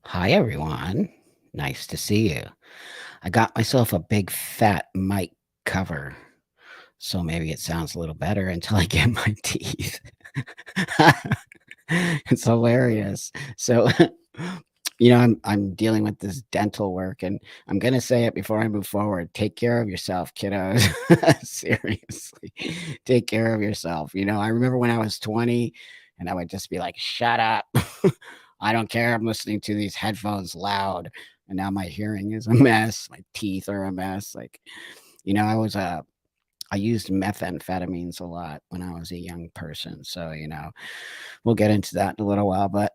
Hi, everyone. Nice to see you. I got myself a big fat mic cover, so maybe it sounds a little better until I get my teeth. It's hilarious. So, I'm dealing with this dental work, and I'm gonna say it before I move forward. Take care of yourself, kiddos. Seriously, take care of yourself. I remember when I was 20, and I would just be like, "Shut up! I don't care. I'm listening to these headphones loud." And now my hearing is a mess. My teeth are a mess. Like, I used methamphetamines a lot when I was a young person. So, we'll get into that in a little while. But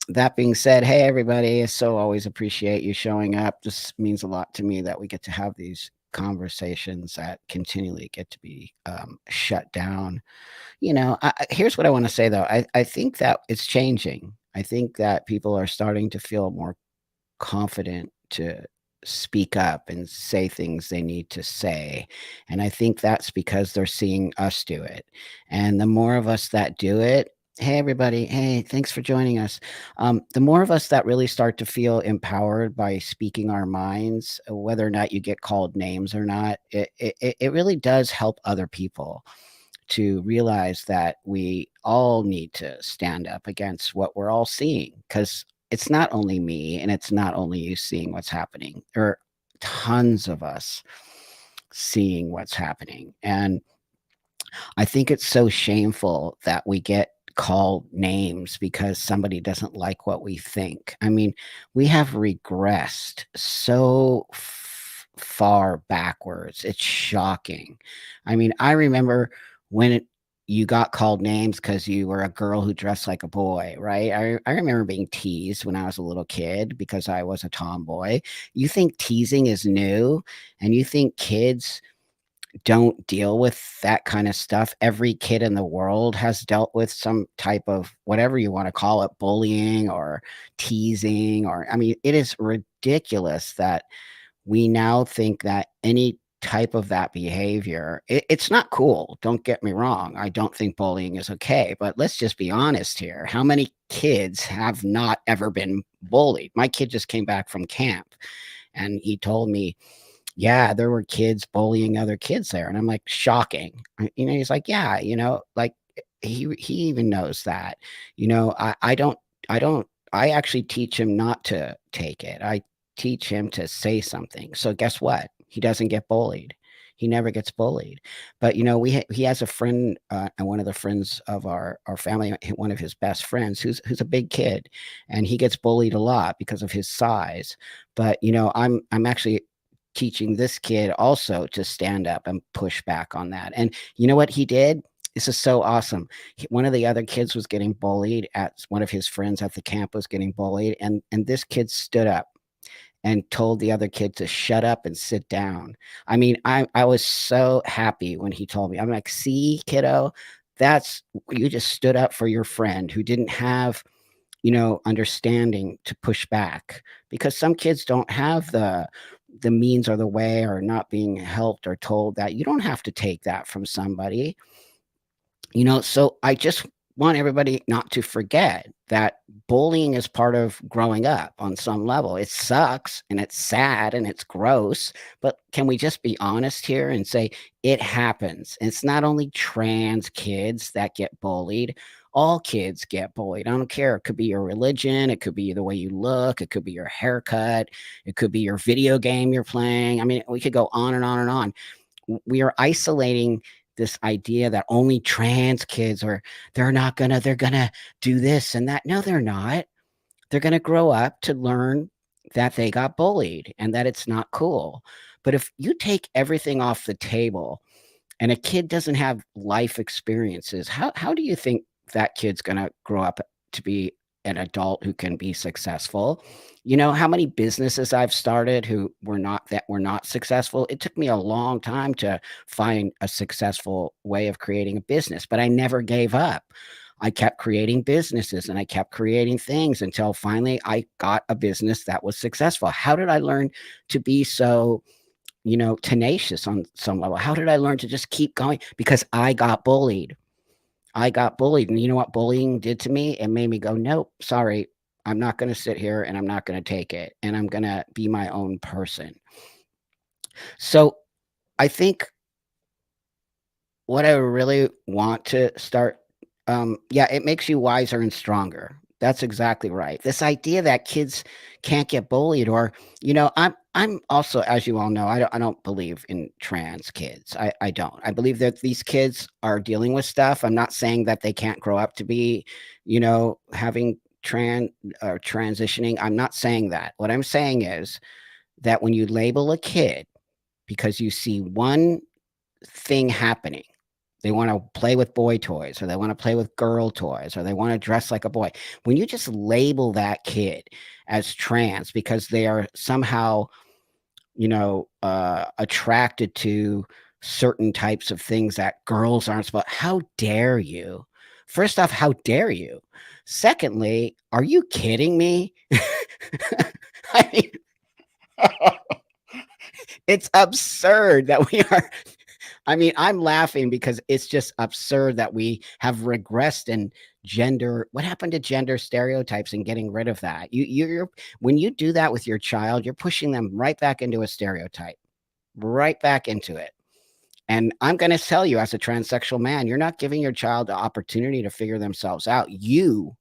that being said, hey, everybody, I so always appreciate you showing up. This means a lot to me that we get to have these conversations that continually get to be shut down. Here's what I want to say though. I think that it's changing. I think that people are starting to feel more confident to speak up and say things they need to say. And I think that's because they're seeing us do it. And the more of us that do it, hey, everybody, hey, thanks for joining us. The more of us that really start to feel empowered by speaking our minds, whether or not you get called names or not, it really does help other people to realize that we all need to stand up against what we're all seeing because it's not only me and it's not only you seeing what's happening. There are tons of us seeing what's happening. And I think it's so shameful that we get called names because somebody doesn't like what we think. I mean, we have regressed so far backwards. It's shocking. I mean, I remember when you got called names because you were a girl who dressed like a boy, right? I remember being teased when I was a little kid because I was a tomboy. You think teasing is new, and you think kids don't deal with that kind of stuff. Every kid in the world has dealt with some type of whatever you want to call it, bullying or teasing, or I mean, it is ridiculous that we now think that any type of that behavior, it's not cool. Don't get me wrong. I don't think bullying is okay, but let's just be honest here. How many kids have not ever been bullied? My kid just came back from camp and he told me, yeah, there were kids bullying other kids there, and I'm like, "Shocking." He's like, "Yeah," like, he even knows that. I actually teach him not to take it. I teach him to say something. So guess what? He doesn't get bullied. He never gets bullied. But, he has a friend, and one of the friends of our family, one of his best friends who's a big kid, and he gets bullied a lot because of his size. But, I'm actually teaching this kid also to stand up and push back on that. And you know what he did? This is so awesome. One of the other kids was getting bullied at one of his friends at the camp was getting bullied, and this kid stood up and told the other kid to shut up and sit down. I mean, I was so happy when he told me. I'm like, see, kiddo, that's you just stood up for your friend who didn't have understanding to push back because some kids don't have the means or the way or not being helped or told that you don't have to take that from somebody. So I just want everybody not to forget that bullying is part of growing up on some level. It sucks and it's sad and it's gross, but can we just be honest here and say it happens? It's not only trans kids that get bullied. All kids get bullied. I don't care. It could be your religion. It could be the way you look. It could be your haircut. It could be your video game you're playing. I mean, we could go on and on and on. We are isolating this idea that only trans kids are they're gonna do this and that. No, they're not. They're gonna grow up to learn that they got bullied and that it's not cool. But if you take everything off the table and a kid doesn't have life experiences, how do you think that kid's gonna grow up to be an adult who can be successful? You know how many businesses I've started who were not successful? It took me a long time to find a successful way of creating a business, but I never gave up. I kept creating businesses and I kept creating things until finally I got a business that was successful. How did I learn to be so tenacious on some level? How did I learn to just keep going? Because I got bullied. I got bullied. And you know what bullying did to me? It made me go, nope, sorry. I'm not going to sit here and I'm not going to take it. And I'm going to be my own person. So I think what I really want to start, yeah, it makes you wiser and stronger. That's exactly right. This idea that kids can't get bullied, or I'm also, as you all know, I don't believe in trans kids. I don't. I believe that these kids are dealing with stuff. I'm not saying that they can't grow up to be, having transitioning. I'm not saying that. What I'm saying is that when you label a kid because you see one thing happening. They want to play with boy toys, or they want to play with girl toys, or they want to dress like a boy. When you just label that kid as trans because they are somehow, attracted to certain types of things that girls aren't supposed, how dare you? First off, how dare you? Secondly, are you kidding me? I mean, it's absurd that we are. I mean, I'm laughing because it's just absurd that we have regressed in gender. What happened to gender stereotypes and getting rid of that? You're when you do that with your child, you're pushing them right back into a stereotype, right back into it. And I'm going to tell you, as a transsexual man, you're not giving your child the opportunity to figure themselves out. You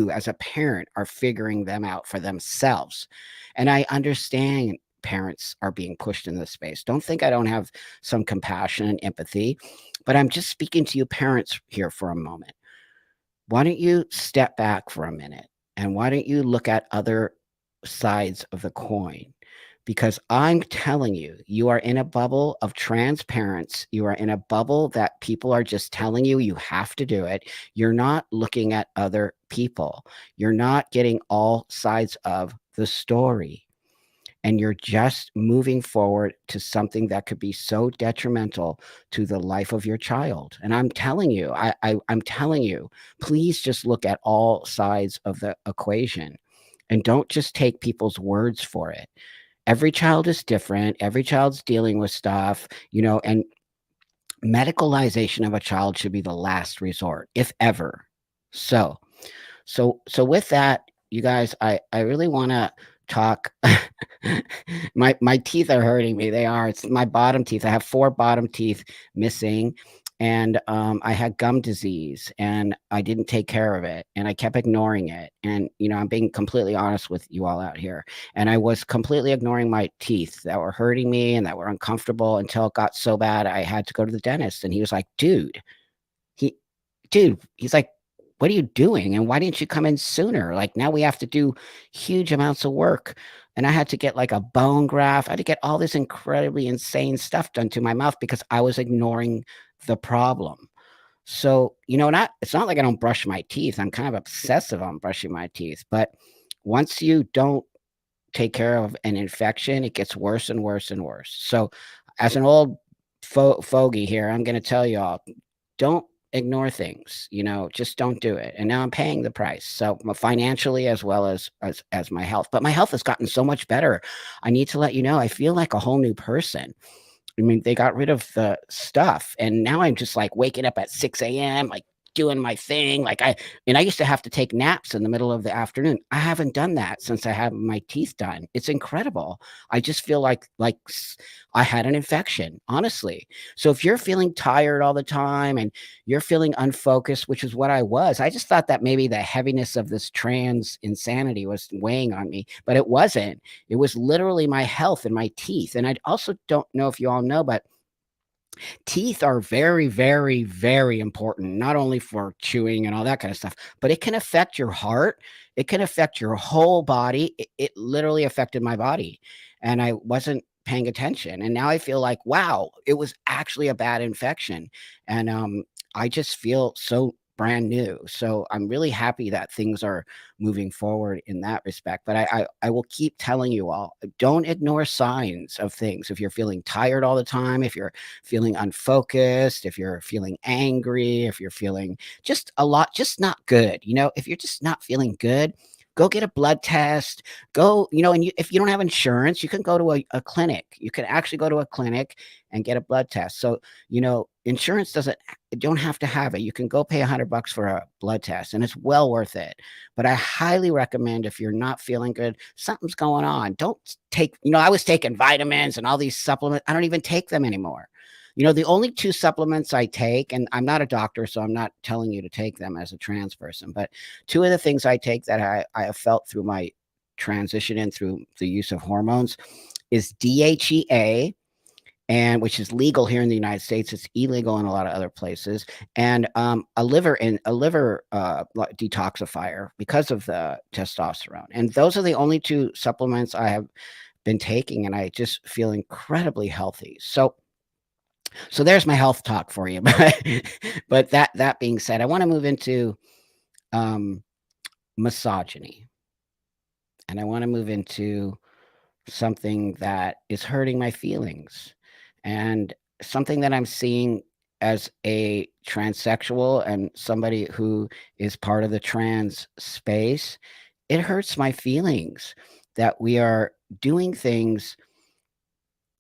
as a parent are figuring them out for themselves. And I understand parents are being pushed in this space. Don't think I don't have some compassion and empathy, but I'm just speaking to you parents here for a moment. Why don't you step back for a minute, and why don't you look at other sides of the coin? Because I'm telling you, you are in a bubble of transparents. You are in a bubble that people are just telling you you have to do it. You're not looking at other people. You're not getting all sides of the story. And you're just moving forward to something that could be so detrimental to the life of your child. And I'm telling you, I'm telling you, please just look at all sides of the equation and don't just take people's words for it. Every child is different. Every child's dealing with stuff, and medicalization of a child should be the last resort, if ever. So, so with that, you guys, I really want to talk. My teeth are hurting me. They are. It's my bottom teeth. I have four bottom teeth missing, and I had gum disease, and I didn't take care of it, and I kept ignoring it. And I'm being completely honest with you all out here, and I was completely ignoring my teeth that were hurting me and that were uncomfortable until it got so bad I had to go to the dentist, and he was like, he he's like, "What are you doing? And why didn't you come in sooner? Like, now we have to do huge amounts of work." And I had to get like a bone graft. I had to get all this incredibly insane stuff done to my mouth because I was ignoring the problem. So, it's not like I don't brush my teeth. I'm kind of obsessive on brushing my teeth. But once you don't take care of an infection, it gets worse and worse and worse. So, as an old fogey here, I'm going to tell you all, don't ignore things, just don't do it. And now I'm paying the price. So financially as well as my health. But my health has gotten so much better. I need to let you know, I feel like a whole new person. I mean, they got rid of the stuff, and now I'm just like waking up at 6 a.m., like doing my thing. I used to have to take naps in the middle of the afternoon. I haven't done that since I had my teeth done. It's incredible. I just feel like I had an infection, honestly. So if you're feeling tired all the time and you're feeling unfocused, which is what I was, I just thought that maybe the heaviness of this trans insanity was weighing on me, but it wasn't. It was literally my health and my teeth. And I also don't know if you all know, but teeth are very, very, very important, not only for chewing and all that kind of stuff, but it can affect your heart. It can affect your whole body. It literally affected my body, and I wasn't paying attention. And now I feel like, wow, it was actually a bad infection. And I just feel so brand new. So I'm really happy that things are moving forward in that respect. But I will keep telling you all, don't ignore signs of things. If you're feeling tired all the time, if you're feeling unfocused, if you're feeling angry, if you're feeling just a lot, just not good, if you're just not feeling good, Go get a blood test. Go, and if you don't have insurance, you can go to a clinic. You can actually go to a clinic and get a blood test. So, insurance doesn't, you don't have to have it. You can go pay $100 for a blood test, and it's well worth it. But I highly recommend, if you're not feeling good, something's going on. Don't take, I was taking vitamins and all these supplements. I don't even take them anymore. The only two supplements I take, and I'm not a doctor, so I'm not telling you to take them as a trans person, but two of the things I take that I have felt through my transition and through the use of hormones is DHEA, and which is legal here in the United States. It's illegal in a lot of other places, and a liver detoxifier because of the testosterone. And those are the only two supplements I have been taking, and I just feel incredibly healthy. So there's my health talk for you. But that being said, I want to move into um, misogyny, and I want to move into something that is hurting my feelings, and something that I'm seeing as a transsexual and somebody who is part of the trans space. It hurts my feelings that we are doing things.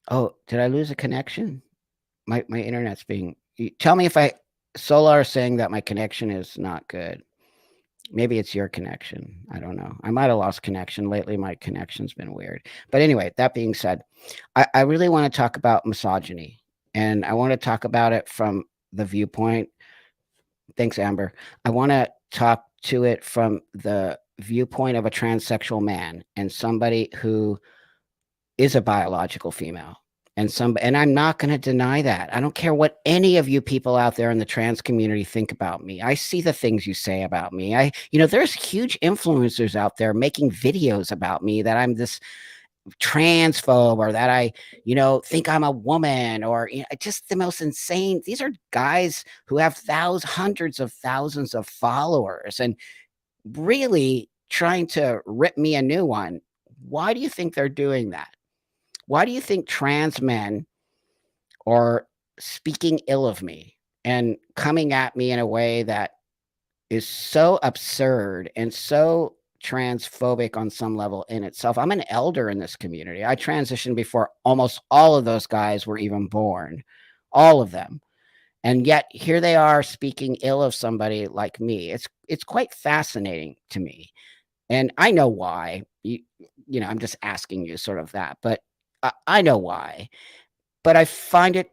Oh, did I lose a connection? My internet's being, tell me if Solar is saying that my connection is not good. Maybe it's your connection. I don't know. I might have lost connection lately. My connection's been weird. But anyway, that being said, I really want to talk about misogyny, and I want to talk about it from the viewpoint. Thanks, Amber. I want to talk to it from the viewpoint of a transsexual man and somebody who is a biological female. And I'm not going to deny that. I don't care what any of you people out there in the trans community think about me. I see the things you say about me. There's huge influencers out there making videos about me that I'm this transphobe, or that I, think I'm a woman, or just the most insane. These are guys who have hundreds of thousands of followers and really trying to rip me a new one. Why do you think they're doing that? Why do you think trans men are speaking ill of me and coming at me in a way that is so absurd and so transphobic on some level in itself? I'm an elder in this community. I transitioned before almost all of those guys were even born, all of them. And yet here they are speaking ill of somebody like me. It's quite fascinating to me. And I know why. I'm just asking you sort of that, but I know why. But I find it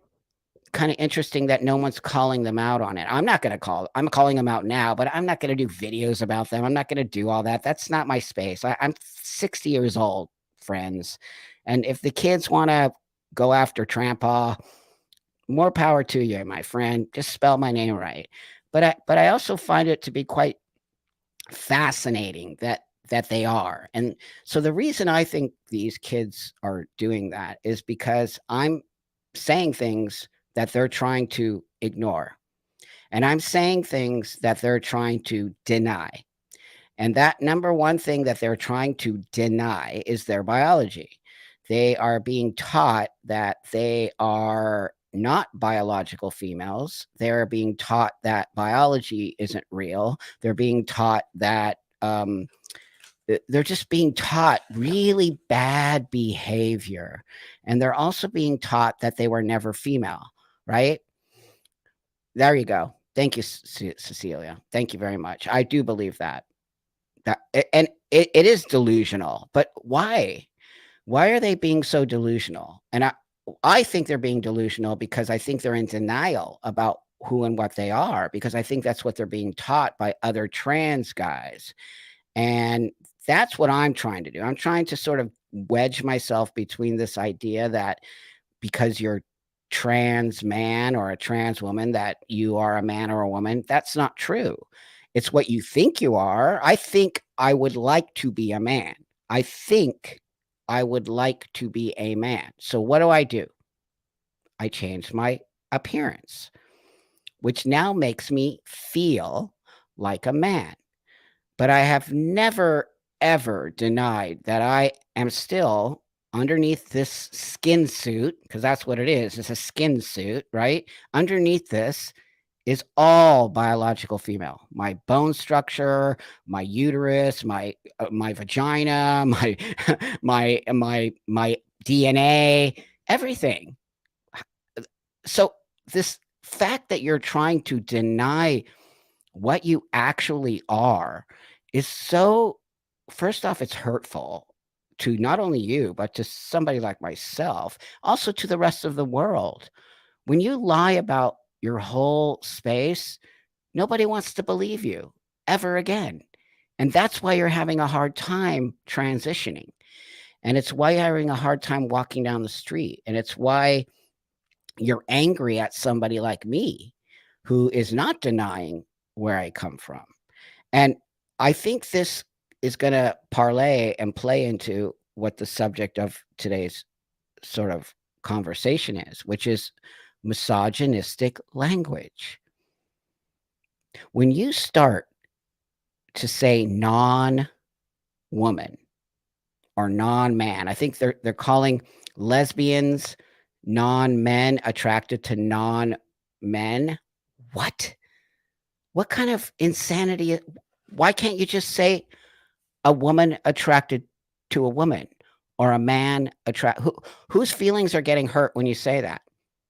kind of interesting that no one's calling them out on it. I'm calling them out now, but I'm not going to do videos about them. I'm not going to do all that. That's not my space. I'm 60 years old, friends. And if the kids want to go after Trampa, more power to you, my friend. Just spell my name right. But I also find it to be quite fascinating that they are. And so the reason I think these kids are doing that is because I'm saying things that they're trying to ignore. And I'm saying things that they're trying to deny. And that number one thing that they're trying to deny is their biology. They are being taught that they are not biological females. They're being taught that biology isn't real. They're being taught that they're just being taught really bad behavior. And they're also being taught that they were never female, right? There you go. Thank you, Cecilia. Thank you very much. I do believe that. And it is delusional, but why? Why are they being so delusional? And I think they're being delusional because I think they're in denial about who and what they are, because I think that's what they're being taught by other trans guys. And that's what I'm trying to do. I'm trying to sort of wedge myself between this idea that because you're trans man or a trans woman that you are a man or a woman. That's not true. It's what you think you are. I think I would like to be a man. I think I would like to be a man. So what do? I change my appearance, which now makes me feel like a man. But I have never, ever denied that I am still underneath this skin suit, because that's what it is. It's a skin suit, right? Underneath this is all biological female. My bone structure, my uterus, my vagina, my DNA, everything. So this fact that you're trying to deny what you actually are is so, first off, it's hurtful to not only you, but to somebody like myself, also to the rest of the world. When you lie about your whole space, nobody wants to believe you ever again. And that's why you're having a hard time transitioning. And it's why you're having a hard time walking down the street. And it's why you're angry at somebody like me who is not denying where I come from. And I think this is going to parlay and play into what the subject of today's sort of conversation is, which is misogynistic language. When you start to say non woman or non man, I think they're calling lesbians non men attracted to non men. What? What kind of insanity? Why can't you just say a woman attracted to a woman or a man whose feelings are getting hurt when you say that?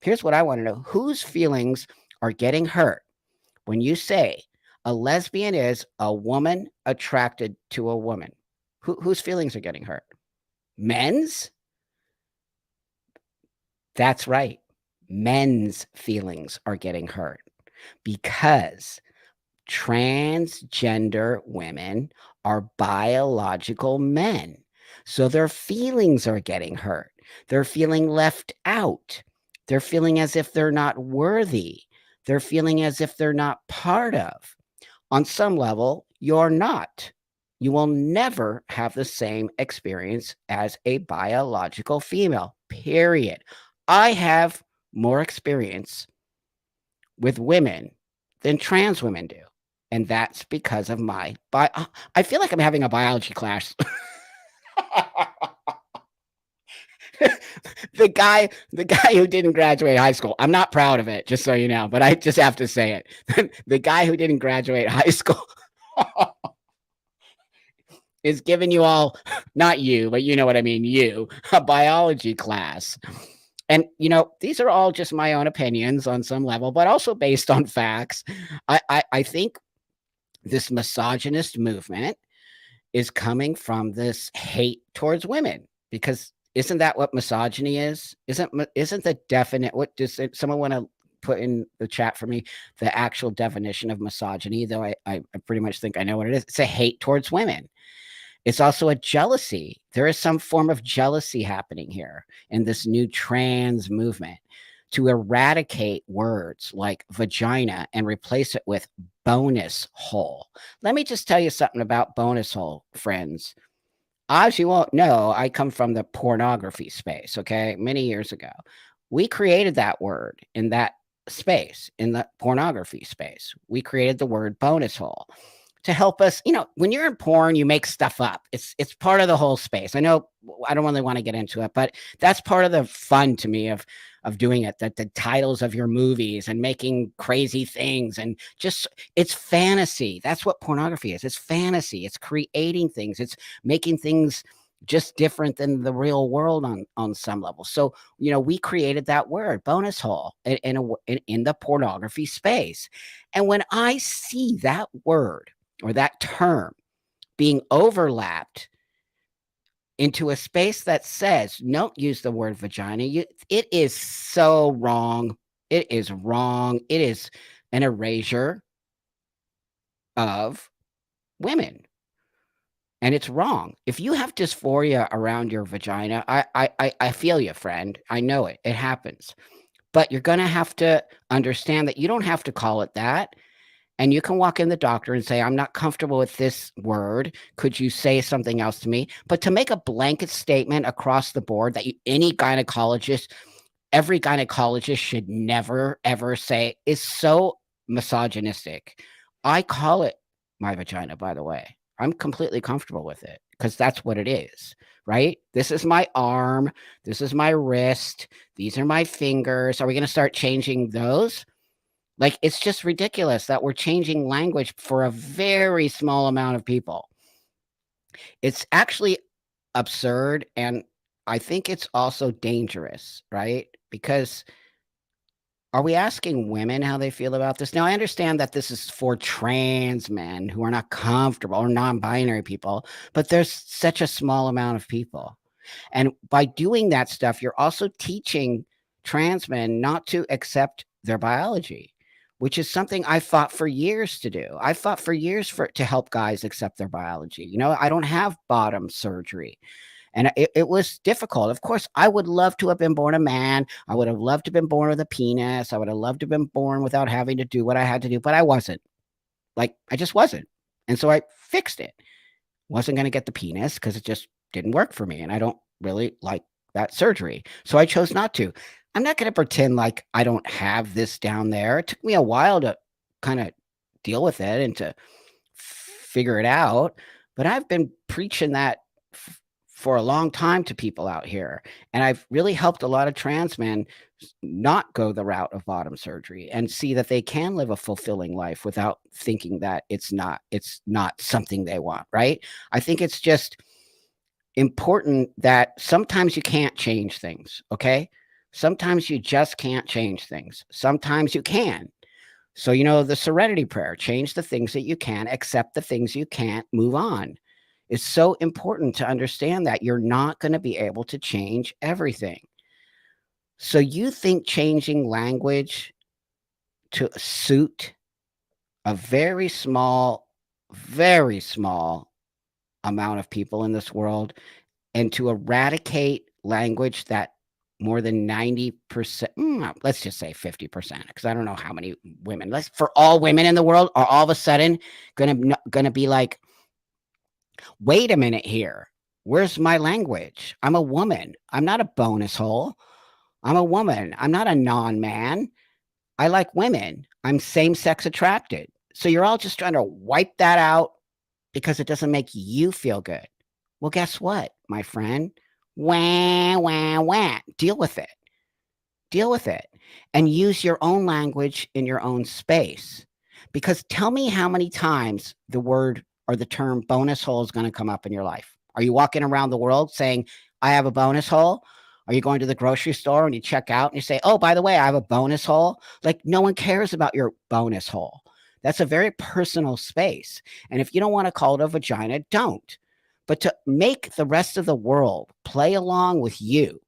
Here's what I want to know. Whose feelings are getting hurt when you say a lesbian is a woman attracted to a woman? Whose feelings are getting hurt? Men's? That's right. Men's feelings are getting hurt because transgender women are biological men. So their feelings are getting hurt. They're feeling left out. They're feeling as if they're not worthy. They're feeling as if they're not part of. On some level, you're not. You will never have the same experience as a biological female, period. I have more experience with women than trans women do. And that's because of I feel like I'm having a biology class. the guy who didn't graduate high school. I'm not proud of it, just so you know, but I just have to say it. The guy who didn't graduate high school is giving you all, not you, but you know what I mean, you, a biology class. And these are all just my own opinions on some level, but also based on facts. I think this misogynist movement is coming from this hate towards women, because isn't that what misogyny is? Isn't the definite, what does someone want to put in the chat for me the actual definition of misogyny? Though I pretty much think I know what it is. It's a hate towards women. It's also a jealousy. There is some form of jealousy happening here in this new trans movement to eradicate words like vagina and replace it with bonus hole. Let me just tell you something about bonus hole, friends. As you won't know, I come from the pornography space, okay? Many years ago. We created that word in that space, in the pornography space. We created the word bonus hole to help us. When you're in porn, you make stuff up. It's part of the whole space. I know I don't really want to get into it, but that's part of the fun to me of doing it. That the titles of your movies and making crazy things, and just, it's fantasy. That's what pornography is. It's fantasy. It's creating things. It's making things just different than the real world on some level. So we created that word bonus hole in the pornography space. And when I see that word or that term being overlapped into a space that says, don't use the word vagina, it is so wrong. It is wrong. It is an erasure of women. And it's wrong. If you have dysphoria around your vagina, I feel you, friend. I know it. It happens. But you're going to have to understand that you don't have to call it that. And you can walk in the doctor and say, I'm not comfortable with this word. Could you say something else to me? But to make a blanket statement across the board that every gynecologist should never, ever say is so misogynistic. I call it my vagina, by the way. I'm completely comfortable with it because that's what it is, right? This is my arm. This is my wrist. These are my fingers. Are we going to start changing those? Like, it's just ridiculous that we're changing language for a very small amount of people. It's actually absurd, and I think it's also dangerous, right? Because are we asking women how they feel about this? Now, I understand that this is for trans men who are not comfortable, or non-binary people, but there's such a small amount of people. And by doing that stuff, you're also teaching trans men not to accept their biology, which is something I fought for years to do. I fought for years for to help guys accept their biology. You know, I don't have bottom surgery. And it was difficult. Of course, I would love to have been born a man. I would have loved to have been born with a penis. I would have loved to have been born without having to do what I had to do, but I wasn't. Like, I just wasn't. And so I fixed it. Wasn't going to get the penis because it just didn't work for me. And I don't really like that surgery. So I chose not to. I'm not going to pretend like I don't have this down there. It took me a while to kind of deal with it and to figure it out. But I've been preaching that for a long time to people out here. And I've really helped a lot of trans men not go the route of bottom surgery and see that they can live a fulfilling life without thinking that it's not something they want, right? I think it's just important that sometimes you can't change things, okay? Sometimes you just can't change things. Sometimes you can. So, the serenity prayer, change the things that you can, accept the things you can't, move on. It's so important to understand that you're not going to be able to change everything. So, you think changing language to suit a very small amount of people in this world and to eradicate language that more than 90%, let's just say 50%, because I don't know how many women, for all women in the world are all of a sudden gonna be like, wait a minute here. Where's my language? I'm a woman. I'm not a bonus hole. I'm a woman. I'm not a non-man. I like women. I'm same-sex attracted. So you're all just trying to wipe that out because it doesn't make you feel good. Well, guess what, my friend? Wah, wah, wah. Deal with it. Deal with it. And use your own language in your own space. Because tell me how many times the word or the term bonus hole is going to come up in your life. Are you walking around the world saying, I have a bonus hole? Are you going to the grocery store and you check out and you say, oh, by the way, I have a bonus hole? Like, no one cares about your bonus hole. That's a very personal space. And if you don't want to call it a vagina, don't. But to make the rest of the world play along with you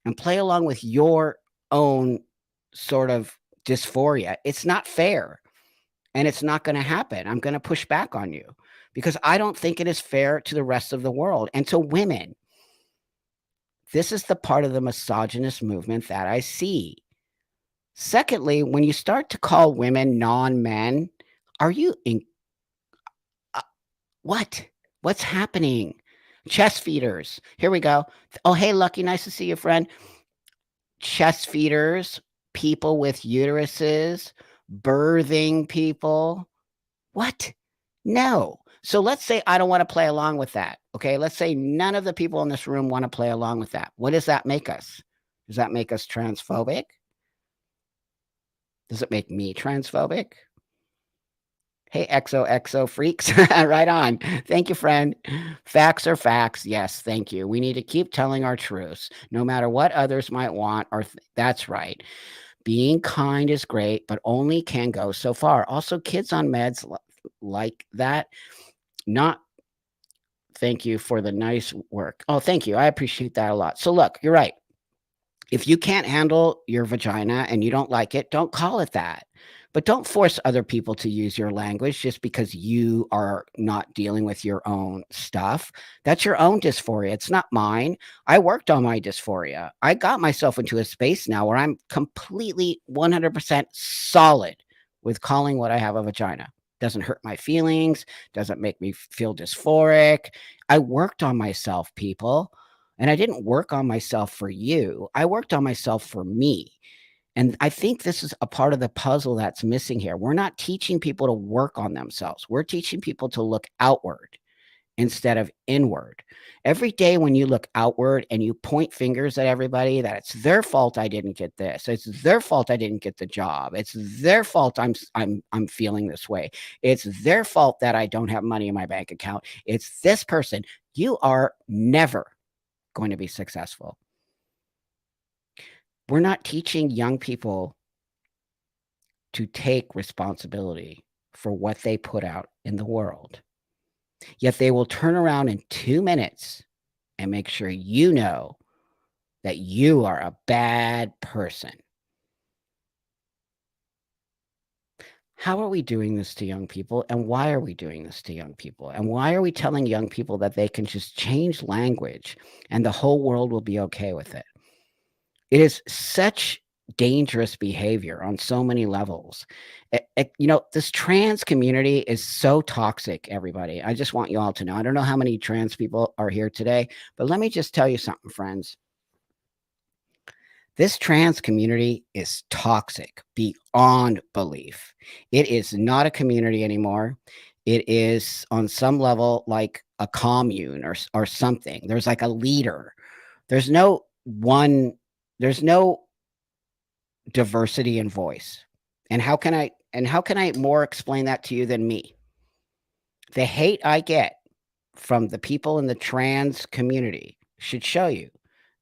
and play along with your own sort of dysphoria, it's not fair and it's not going to happen. I'm going to push back on you because I don't think it is fair to the rest of the world and to women. This is the part of the misogynist movement that I see. Secondly, when you start to call women non-men, are you in uh, what? What's happening? Chest feeders. Here we go. Oh, hey, Lucky, nice to see you, friend. Chest feeders, people with uteruses, birthing people. What? No. So let's say I don't want to play along with that. Okay. Let's say none of the people in this room want to play along with that. What does that make us? Does that make us transphobic? Does it make me transphobic? Hey, XOXO freaks. Right on. Thank you, friend. Facts are facts. Yes, thank you. We need to keep telling our truths, no matter what others might want. That's right. Being kind is great, but only can go so far. Also, kids on meds like that, not thank you for the nice work. Oh, thank you. I appreciate that a lot. So, look, you're right. If you can't handle your vagina and you don't like it, don't call it that. But don't force other people to use your language just because you are not dealing with your own stuff. That's your own dysphoria. It's not mine. I worked on my dysphoria. I got myself into a space now where I'm completely 100% solid with calling what I have a vagina. Doesn't hurt my feelings, doesn't make me feel dysphoric. I worked on myself, people. And I didn't work on myself for you. I worked on myself for me. And I think this is a part of the puzzle that's missing here. We're not teaching people to work on themselves. We're teaching people to look outward instead of inward. Every day when you look outward and you point fingers at everybody that it's their fault I didn't get this. It's their fault I didn't get the job. It's their fault I'm feeling this way. It's their fault that I don't have money in my bank account. It's this person. You are never going to be successful. We're not teaching young people to take responsibility for what they put out in the world. Yet they will turn around in 2 minutes and make sure you know that you are a bad person. How are we doing this to young people, and why are we doing this to young people? And why are we telling young people that they can just change language and the whole world will be okay with it? It is such dangerous behavior on so many levels. This trans community is so toxic, everybody. I just want you all to know. I don't know how many trans people are here today, but let me just tell you something, friends. This trans community is toxic beyond belief. It is not a community anymore. It is on some level like a commune or something. There's like a leader. There's no one, there's no diversity in voice. And how can I more explain that to you than me? The hate I get from the people in the trans community should show you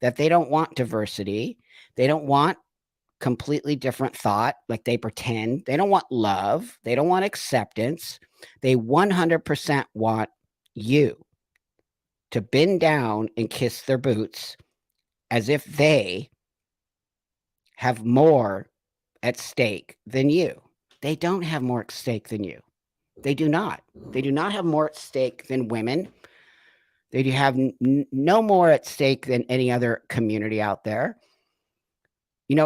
that they don't want diversity. They don't want completely different thought, like they pretend. They don't want love. They don't want acceptance. They 100% want you to bend down and kiss their boots as if they have more at stake than you. They don't have more at stake than you. They do not. They do not have more at stake than women. They do have no more at stake than any other community out there.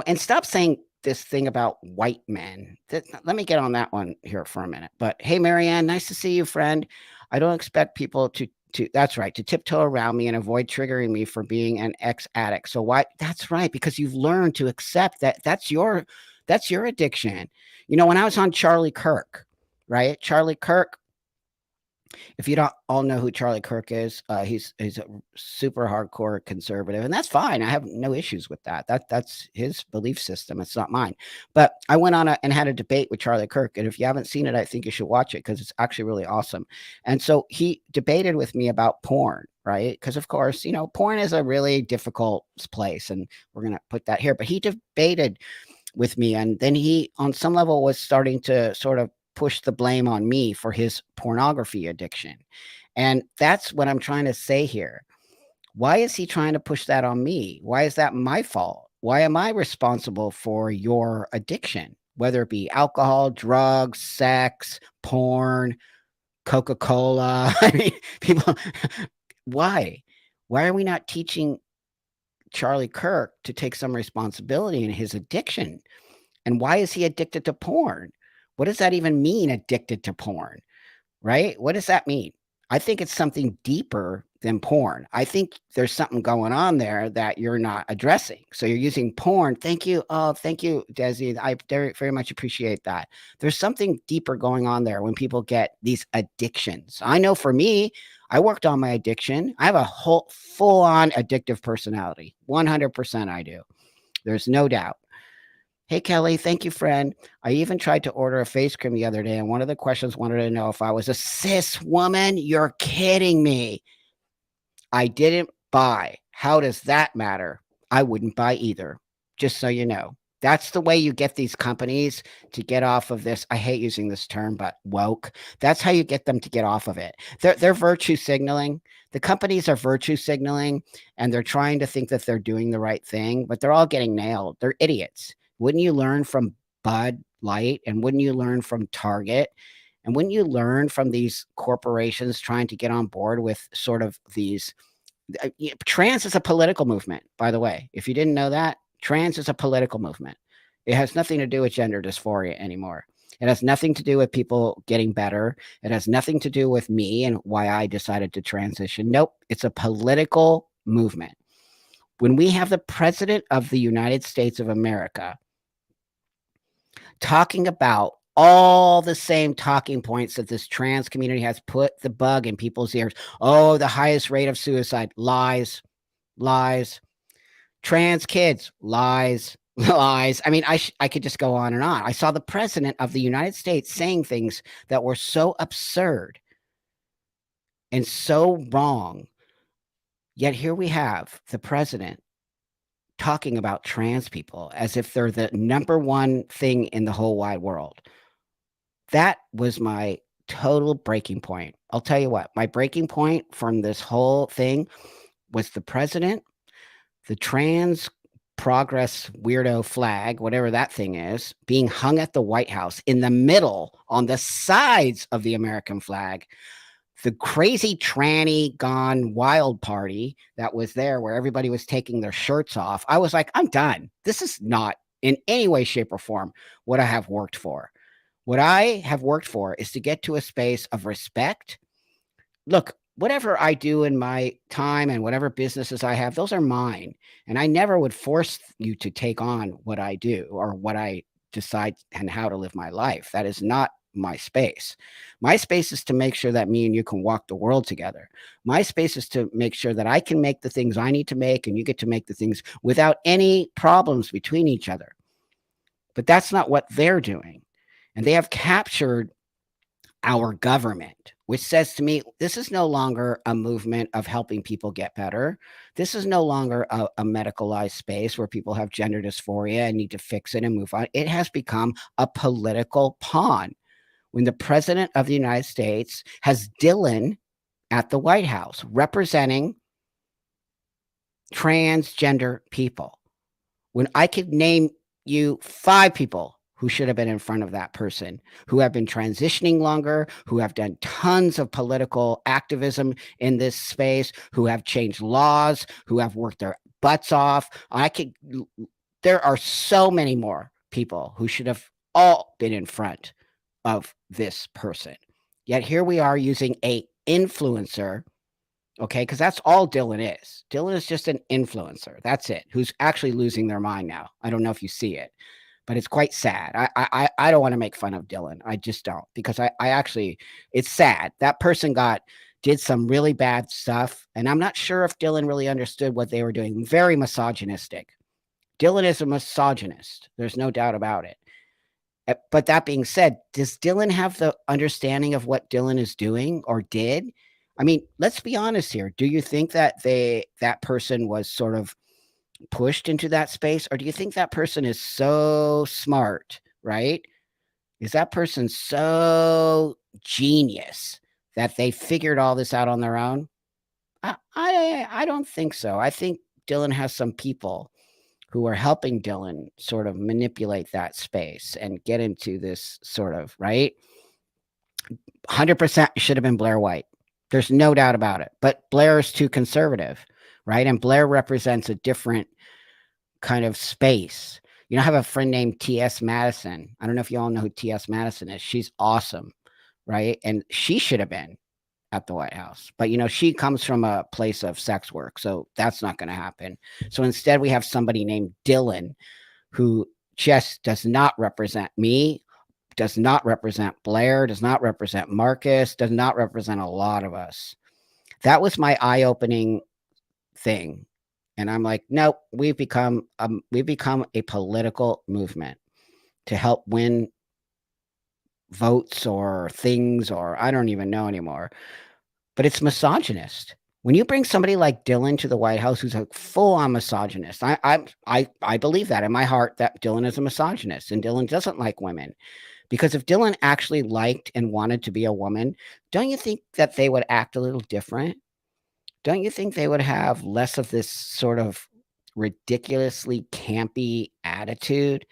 And stop saying this thing about white men. Let me get on that one here for a minute. But hey, Marianne, nice to see you, friend. I don't expect people to that's right, to tiptoe around me and avoid triggering me for being an ex-addict. So why? That's right, because you've learned to accept that that's your addiction. When I was on Charlie Kirk, right? Charlie Kirk, if you don't all know who Charlie Kirk is, he's a super hardcore conservative, and that's fine. I have no issues with that. That's his belief system. It's not mine. But I went on and had a debate with Charlie Kirk, and if you haven't seen it, I think you should watch it because it's actually really awesome. And so he debated with me about porn, right? Because of course, porn is a really difficult place, and we're gonna put that here. But he debated with me, and then he, on some level, was starting to sort of push the blame on me for his pornography addiction. And that's what I'm trying to say here. Why is he trying to push that on me? Why is that my fault? Why am I responsible for your addiction? Whether it be alcohol, drugs, sex, porn, Coca-Cola. I mean, people, why? Why are we not teaching Charlie Kirk to take some responsibility in his addiction? And why is he addicted to porn? What does that even mean, addicted to porn? Right? What does that mean? I think it's something deeper than porn. I think there's something going on there that you're not addressing. So you're using porn. Thank you. Oh, thank you, Desi. I very, very much appreciate that. There's something deeper going on there when people get these addictions. I know for me, I worked on my addiction. I have a whole full on addictive personality. 100% I do. There's no doubt. Hey, Kelly, thank you, friend. I even tried to order a face cream the other day, and one of the questions wanted to know if I was a cis woman. You're kidding me. I didn't buy. How does that matter? I wouldn't buy either, just so you know. That's the way you get these companies to get off of this. I hate using this term, but woke. That's how you get them to get off of it. They're virtue signaling. The companies are virtue signaling, and they're trying to think that they're doing the right thing, but they're all getting nailed. They're idiots. Wouldn't you learn from Bud Light? And wouldn't you learn from Target? And wouldn't you learn from these corporations trying to get on board with sort of these trans is a political movement, by the way. If you didn't know that, trans is a political movement. It has nothing to do with gender dysphoria anymore. It has nothing to do with people getting better. It has nothing to do with me and why I decided to transition. Nope, it's a political movement. When we have the president of the United States of America talking about all the same talking points that this trans community has put the bug in people's ears. Oh, the highest rate of suicide. Lies, lies. Trans kids. Lies, lies. I mean, I could just go on and on. I saw the president of the United States saying things that were so absurd and so wrong. Yet here we have the president talking about trans people as if they're the number one thing in the whole wide world. That was my total breaking point. I'll tell you what, my breaking point from this whole thing was the president, the trans progress weirdo flag, whatever that thing is, being hung at the White House in the middle on the sides of the American flag. The crazy tranny gone wild party that was there where everybody was taking their shirts off. I was like, I'm done. This is not in any way, shape, or form what I have worked for. What I have worked for is to get to a space of respect. Look, whatever I do in my time and whatever businesses I have, those are mine. And I never would force you to take on what I do or what I decide and how to live my life. That is not my space. My space is to make sure that me and you can walk the world together. My space is to make sure that I can make the things I need to make and you get to make the things without any problems between each other. But that's not what they're doing. And they have captured our government, which says to me, this is no longer a movement of helping people get better. This is no longer a medicalized space where people have gender dysphoria and need to fix it and move on. It has become a political pawn. When the president of the United States has Dylan at the White House representing transgender people, when I could name you 5 people who should have been in front of that person, who have been transitioning longer, who have done tons of political activism in this space, who have changed laws, who have worked their butts off. There are so many more people who should have all been in front of this person. Yet here we are using a influencer. Okay, because that's all Dylan is. Dylan is just an influencer. That's it. Who's actually losing their mind now. I don't know if you see it, but it's quite sad. I don't want to make fun of Dylan. I just don't, because I actually, it's sad. That person did some really bad stuff, and I'm not sure if Dylan really understood what they were doing. Very misogynistic. Dylan is a misogynist. There's no doubt about it. But that being said, does Dylan have the understanding of what Dylan is doing or did? I mean, let's be honest here. Do you think that that person was sort of pushed into that space, or do you think that person is so smart, right? Is that person so genius that they figured all this out on their own? I don't think so. I think Dylan has some people who are helping Dylan sort of manipulate that space and get into this sort of, right? 100% should have been Blair White. There's no doubt about it. But Blair is too conservative, right? And Blair represents a different kind of space. You know, I have a friend named T.S. Madison. I don't know if you all know who T.S. Madison is. She's awesome, right? And she should have been at the White House. But, you know, she comes from a place of sex work. So that's not going to happen. So instead, we have somebody named Dylan who just does not represent me, does not represent Blair, does not represent Marcus, does not represent a lot of us. That was my eye-opening thing. And I'm like, nope, we've become a political movement to help win votes or things, or I don't even know anymore. But it's misogynist. When you bring somebody like Dylan to the White House, who's a full-on misogynist, I believe that in my heart that Dylan is a misogynist and Dylan doesn't like women. Because if Dylan actually liked and wanted to be a woman, don't you think that they would act a little different? Don't you think they would have less of this sort of ridiculously campy attitude?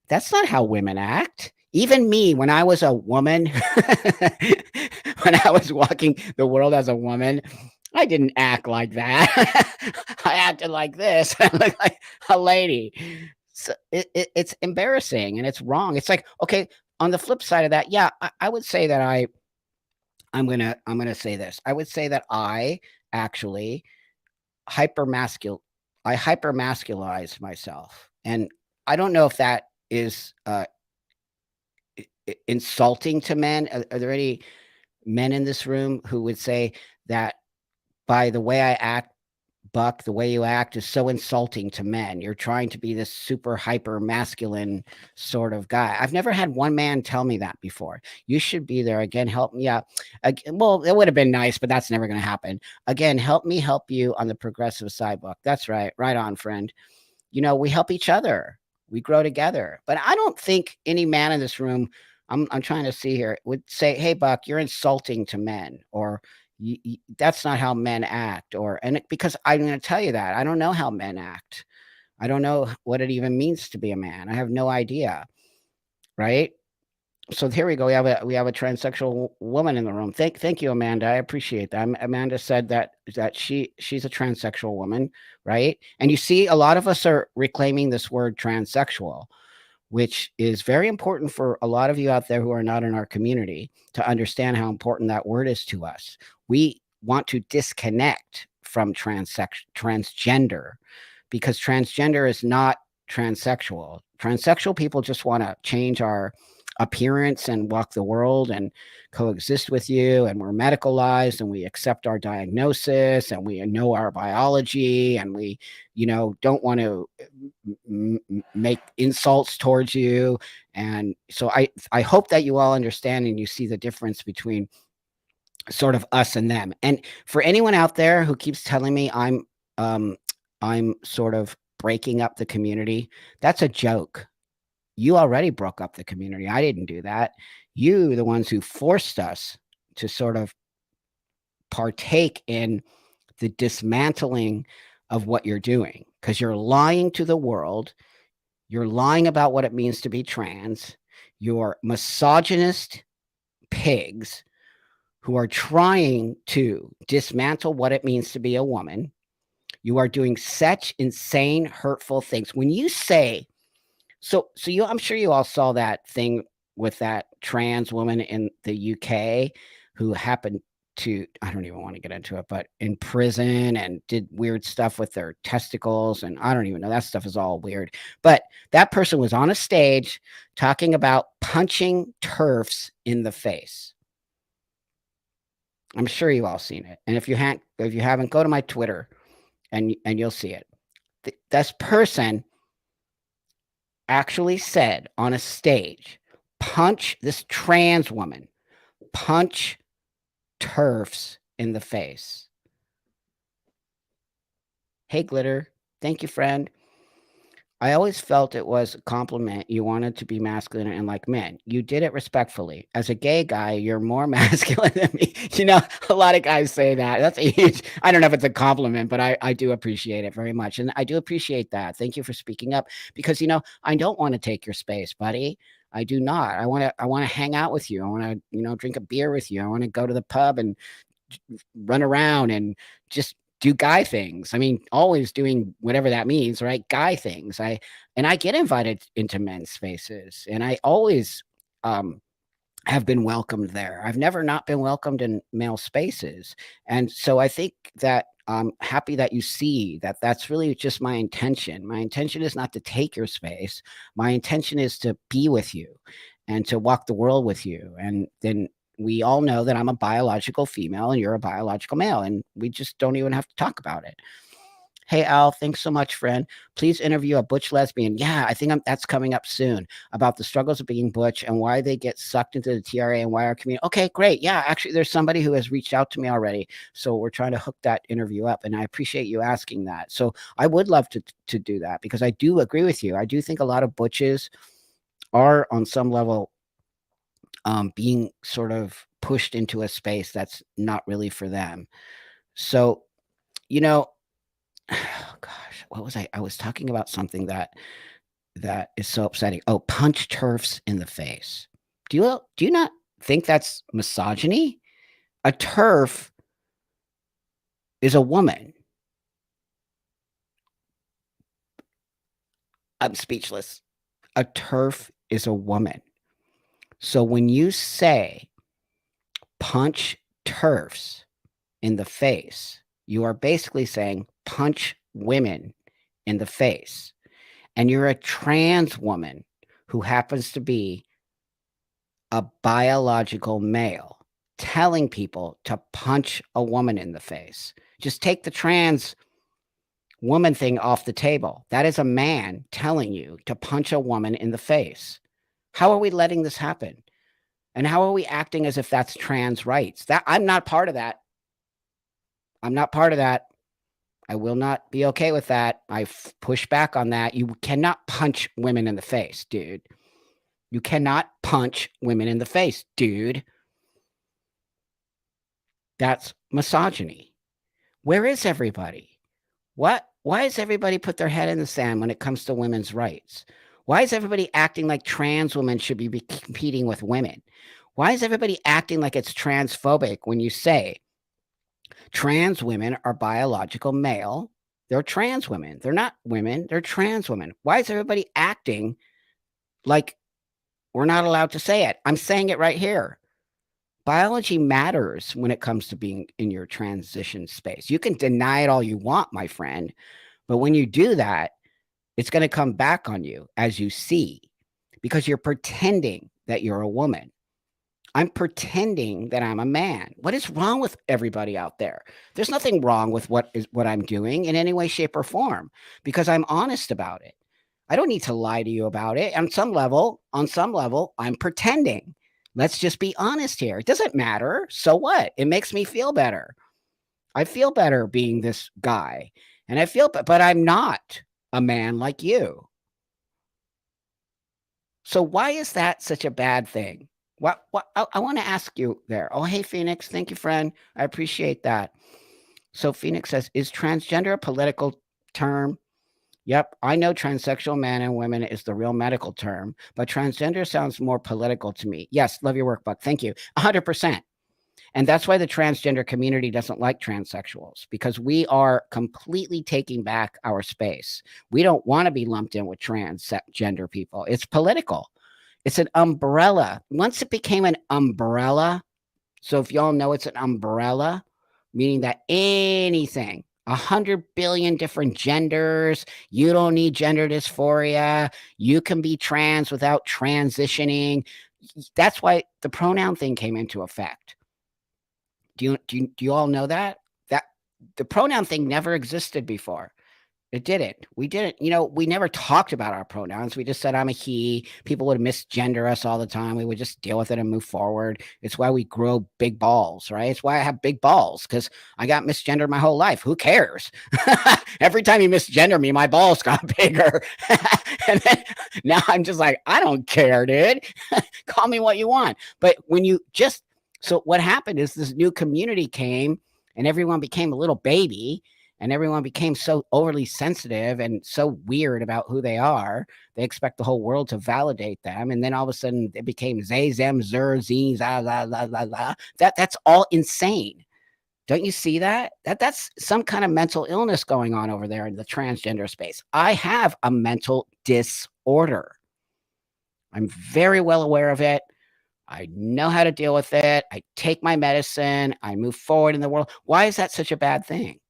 That's not how women act. Even me, when I was a woman, when I was walking the world as a woman, I didn't act like that. I acted like this. I looked like a lady. So it's embarrassing and it's wrong. It's like, okay, on the flip side of that, yeah, I would say that I'm gonna say this. I would say that I actually hypermascul I hypermasculize myself. And I don't know if that is insulting to men? Are there any men in this room who would say that by the way I act, Buck, the way you act is so insulting to men. You're trying to be this super hyper masculine sort of guy. I've never had one man tell me that before. You should be there again. Help me out. Well, it would have been nice, but that's never going to happen. Again, help me help you on the progressive side, Buck. That's right. Right on, friend. We help each other. We grow together. But I don't think any man in this room, I'm trying to see here, would say, "Hey, Buck, you're insulting to men," or "That's not how men act," because I'm going to tell you that I don't know how men act. I don't know what it even means to be a man. I have no idea, right? So here we go. We have a transsexual woman in the room. Thank you, Amanda. I appreciate that. Amanda said that she's a transsexual woman, right? And you see, a lot of us are reclaiming this word transsexual, which is very important for a lot of you out there who are not in our community to understand how important that word is to us. We want to disconnect from transgender, because transgender is not transsexual. Transsexual people just want to change our appearance and walk the world and coexist with you, and we're medicalized and we accept our diagnosis and we know our biology, and we don't want to make insults towards you. And so I hope that you all understand and you see the difference between sort of us and them. And for anyone out there who keeps telling me um I'm sort of breaking up the community, that's a joke. You already broke up the community. I didn't do that. You, the ones who forced us to sort of partake in the dismantling of what you're doing, because you're lying to the world. You're lying about what it means to be trans. You're misogynist pigs who are trying to dismantle what it means to be a woman. You are doing such insane, hurtful things. When you say, I'm sure you all saw that thing with that trans woman in the UK who happened to, I don't even want to get into it, but in prison and did weird stuff with their testicles. And I don't even know. That stuff is all weird. But that person was on a stage talking about punching TERFs in the face. I'm sure you all seen it. And if you haven't, go to my Twitter and you'll see it. This person actually said on a stage, punch this trans woman, punch TERFs in the face. Hey, Glitter. Thank you, friend. I always felt it was a compliment. You wanted to be masculine and like men. You did it respectfully. As a gay guy, you're more masculine than me. A lot of guys say that. That's a huge, I don't know if it's a compliment, but I do appreciate it very much. And I do appreciate that. Thank you for speaking up, because, I don't want to take your space, buddy. I do not. I want to hang out with you. I want to, drink a beer with you. I want to go to the pub and run around and just do guy things. I mean, always doing whatever that means, right? Guy things. I get invited into men's spaces, and I always have been welcomed there. I've never not been welcomed in male spaces. And so I think that I'm happy that you see that that's really just my intention. My intention is not to take your space. My intention is to be with you and to walk the world with you. And then we all know that I'm a biological female and you're a biological male, and we just don't even have to talk about it. Hey, Al, thanks so much, friend. Please interview a butch lesbian. Yeah, I think that's coming up soon, about the struggles of being butch and why they get sucked into the TRA and why our community. Okay, great. Yeah, actually, there's somebody who has reached out to me already. So we're trying to hook that interview up. And I appreciate you asking that. So I would love to do that, because I do agree with you. I do think a lot of butches are on some level being sort of pushed into a space that's not really for them. So, you know, oh gosh, what was I? I was talking about something that is so upsetting. Oh, punch TERFs in the face. Do you not think that's misogyny? A TERF is a woman. I'm speechless. A TERF is a woman. So when you say punch TERFs in the face, you are basically saying punch women in the face. And you're a trans woman who happens to be a biological male telling people to punch a woman in the face. Just take the trans woman thing off the table. That is a man telling you to punch a woman in the face. How are we letting this happen? And how are we acting as if that's trans rights? That I'm not part of that. I'm not part of that. I will not be okay with that. Push back on that. You cannot punch women in the face, dude. You cannot punch women in the face, dude. That's misogyny. Where is everybody? What? Why does everybody put their head in the sand when it comes to women's rights? Why is everybody acting like trans women should be competing with women? Why is everybody acting like it's transphobic when you say trans women are biological male? They're trans women. They're not women. They're trans women. Why is everybody acting like we're not allowed to say it? I'm saying it right here. Biology matters when it comes to being in your transition space. You can deny it all you want, my friend, but when you do that, it's going to come back on you as you see, because you're pretending that you're a woman. I'm pretending that I'm a man. What is wrong with everybody out there? There's nothing wrong with what I'm doing in any way, shape, or form, because I'm honest about it. I don't need to lie to you about it. On some level, I'm pretending. Let's just be honest here. It doesn't matter. So what? It makes me feel better. I feel better being this guy. And I feel, but I'm not a man like you. So why is that such a bad thing? What I want to ask you there. Oh, hey, Phoenix. Thank you, friend. I appreciate that. So Phoenix says, is transgender a political term? Yep, I know transsexual man and women is the real medical term, but transgender sounds more political to me. Yes, love your work, Buck. Thank you. 100%. And that's why the transgender community doesn't like transsexuals, because we are completely taking back our space. We don't want to be lumped in with transgender people. It's political. It's an umbrella. Once it became an umbrella, so if y'all know it's an umbrella, meaning that anything, 100 billion different genders, you don't need gender dysphoria, you can be trans without transitioning. That's why the pronoun thing came into effect. Do you all know that? That the pronoun thing never existed before. It didn't. We didn't, we never talked about our pronouns. We just said I'm a he. People would misgender us all the time. We would just deal with it and move forward. It's why we grow big balls, right? It's why I have big balls, because I got misgendered my whole life. Who cares? Every time you misgender me, my balls got bigger. And then now I'm just like, I don't care, dude. Call me what you want. But so what happened is this new community came and everyone became a little baby, and everyone became so overly sensitive and so weird about who they are. They expect the whole world to validate them. And then all of a sudden it became zay, zem, zer, zee, za, la, la, la, la. That's all insane. Don't you see that? That's some kind of mental illness going on over there in the transgender space. I have a mental disorder. I'm very well aware of it. I know how to deal with it. I take my medicine. I move forward in the world. Why is that such a bad thing?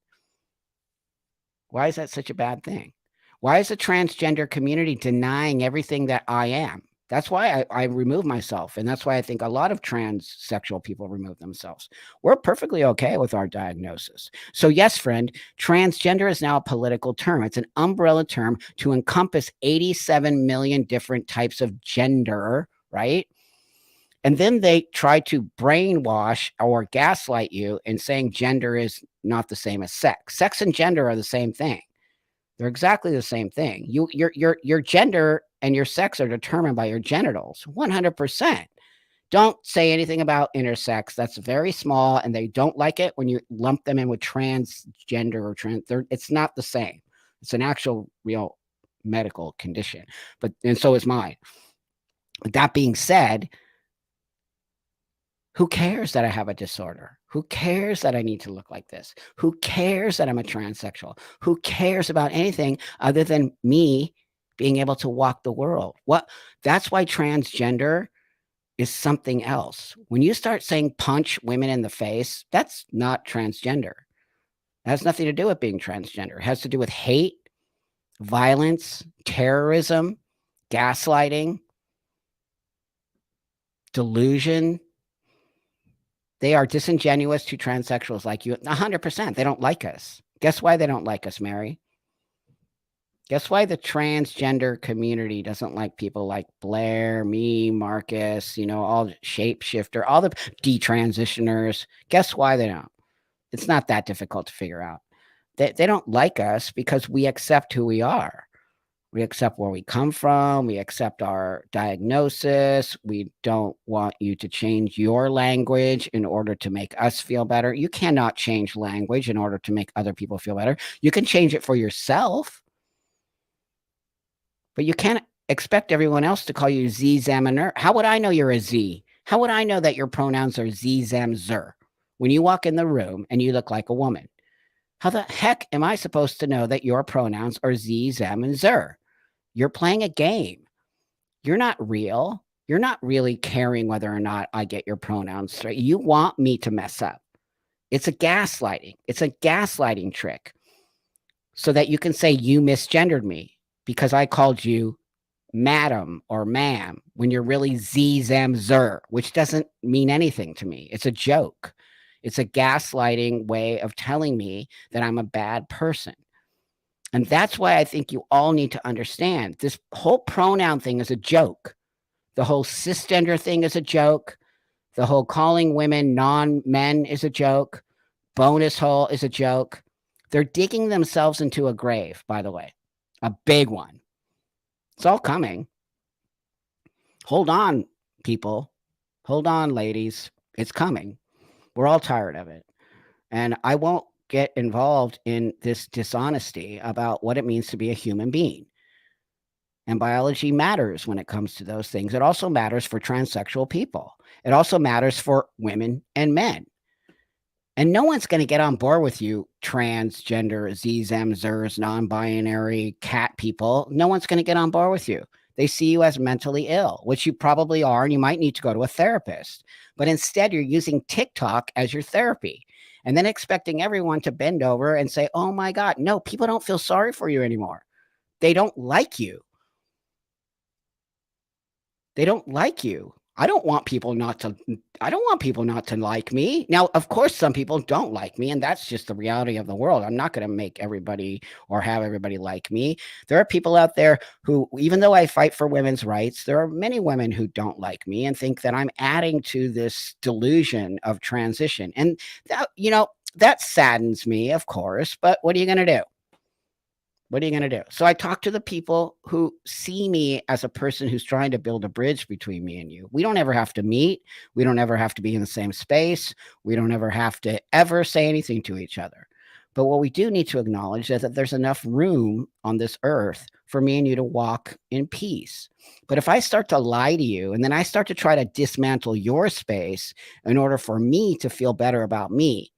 Why is that such a bad thing? Why is the transgender community denying everything that I am? That's why I remove myself. And that's why I think a lot of transsexual people remove themselves. We're perfectly okay with our diagnosis. So, yes, friend, transgender is now a political term. It's an umbrella term to encompass 87 million different types of gender, right? And then they try to brainwash or gaslight you in saying gender is not the same as sex. Sex and gender are the same thing. They're exactly the same thing. Your gender and your sex are determined by your genitals, 100%. Don't say anything about intersex. That's very small, and they don't like it when you lump them in with transgender or trans. It's not the same. It's an actual real medical condition, and so is mine. But that being said, who cares that I have a disorder? Who cares that I need to look like this? Who cares that I'm a transsexual? Who cares about anything other than me being able to walk the world? That's why transgender is something else. When you start saying punch women in the face, that's not transgender. It has nothing to do with being transgender. It has to do with hate, violence, terrorism, gaslighting. delusion. They are disingenuous to transsexuals like you. 100%. They don't like us. Guess why they don't like us, Mary? Guess why the transgender community doesn't like people like Blair, me, Marcus, all shapeshifter, all the detransitioners? Guess why they don't? It's not that difficult to figure out. They don't like us because we accept who we are. We accept where we come from. We accept our diagnosis. We don't want you to change your language in order to make us feel better. You cannot change language in order to make other people feel better. You can change it for yourself, but you can't expect everyone else to call you Z, Zem, and Er. How would I know you're a Z? How would I know that your pronouns are Z, Zem, Zer when you walk in the room and you look like a woman? How the heck am I supposed to know that your pronouns are Z, Zem, and Zer? You're playing a game. You're not real. You're not really caring whether or not I get your pronouns straight. You want me to mess up. It's a gaslighting. It's a gaslighting trick so that you can say you misgendered me because I called you madam or ma'am when you're really Z, Zem, Zer, which doesn't mean anything to me. It's a joke. It's a gaslighting way of telling me that I'm a bad person. And that's why I think you all need to understand this whole pronoun thing is a joke. The whole cisgender thing is a joke. The whole calling women non-men is a joke. Bonus hole is a joke. They're digging themselves into a grave, by the way, a big one. It's all coming. Hold on, people. Hold on, ladies. It's coming. We're all tired of it. And I won't get involved in this dishonesty about what it means to be a human being. And biology matters when it comes to those things. It also matters for transsexual people. It also matters for women and men. And no one's going to get on board with you, transgender, Zem, Zers, non-binary, cat people. No one's going to get on board with you. They see you as mentally ill, which you probably are, and you might need to go to a therapist. But instead, you're using TikTok as your therapy and then expecting everyone to bend over and say, oh my God, no, people don't feel sorry for you anymore. They don't like you. They don't like you. I don't want people not to like me. Now, of course, some people don't like me, and that's just the reality of the world. I'm not going to make everybody or have everybody like me. There are people out there who, even though I fight for women's rights, there are many women who don't like me and think that I'm adding to this delusion of transition. And that saddens me, of course, but what are you going to do? What are you going to do? So I talk to the people who see me as a person who's trying to build a bridge between me and you. We don't ever have to meet. We don't ever have to be in the same space. We don't ever have to ever say anything to each other. But what we do need to acknowledge is that there's enough room on this earth for me and you to walk in peace. But if I start to lie to you and then I start to try to dismantle your space in order for me to feel better about me,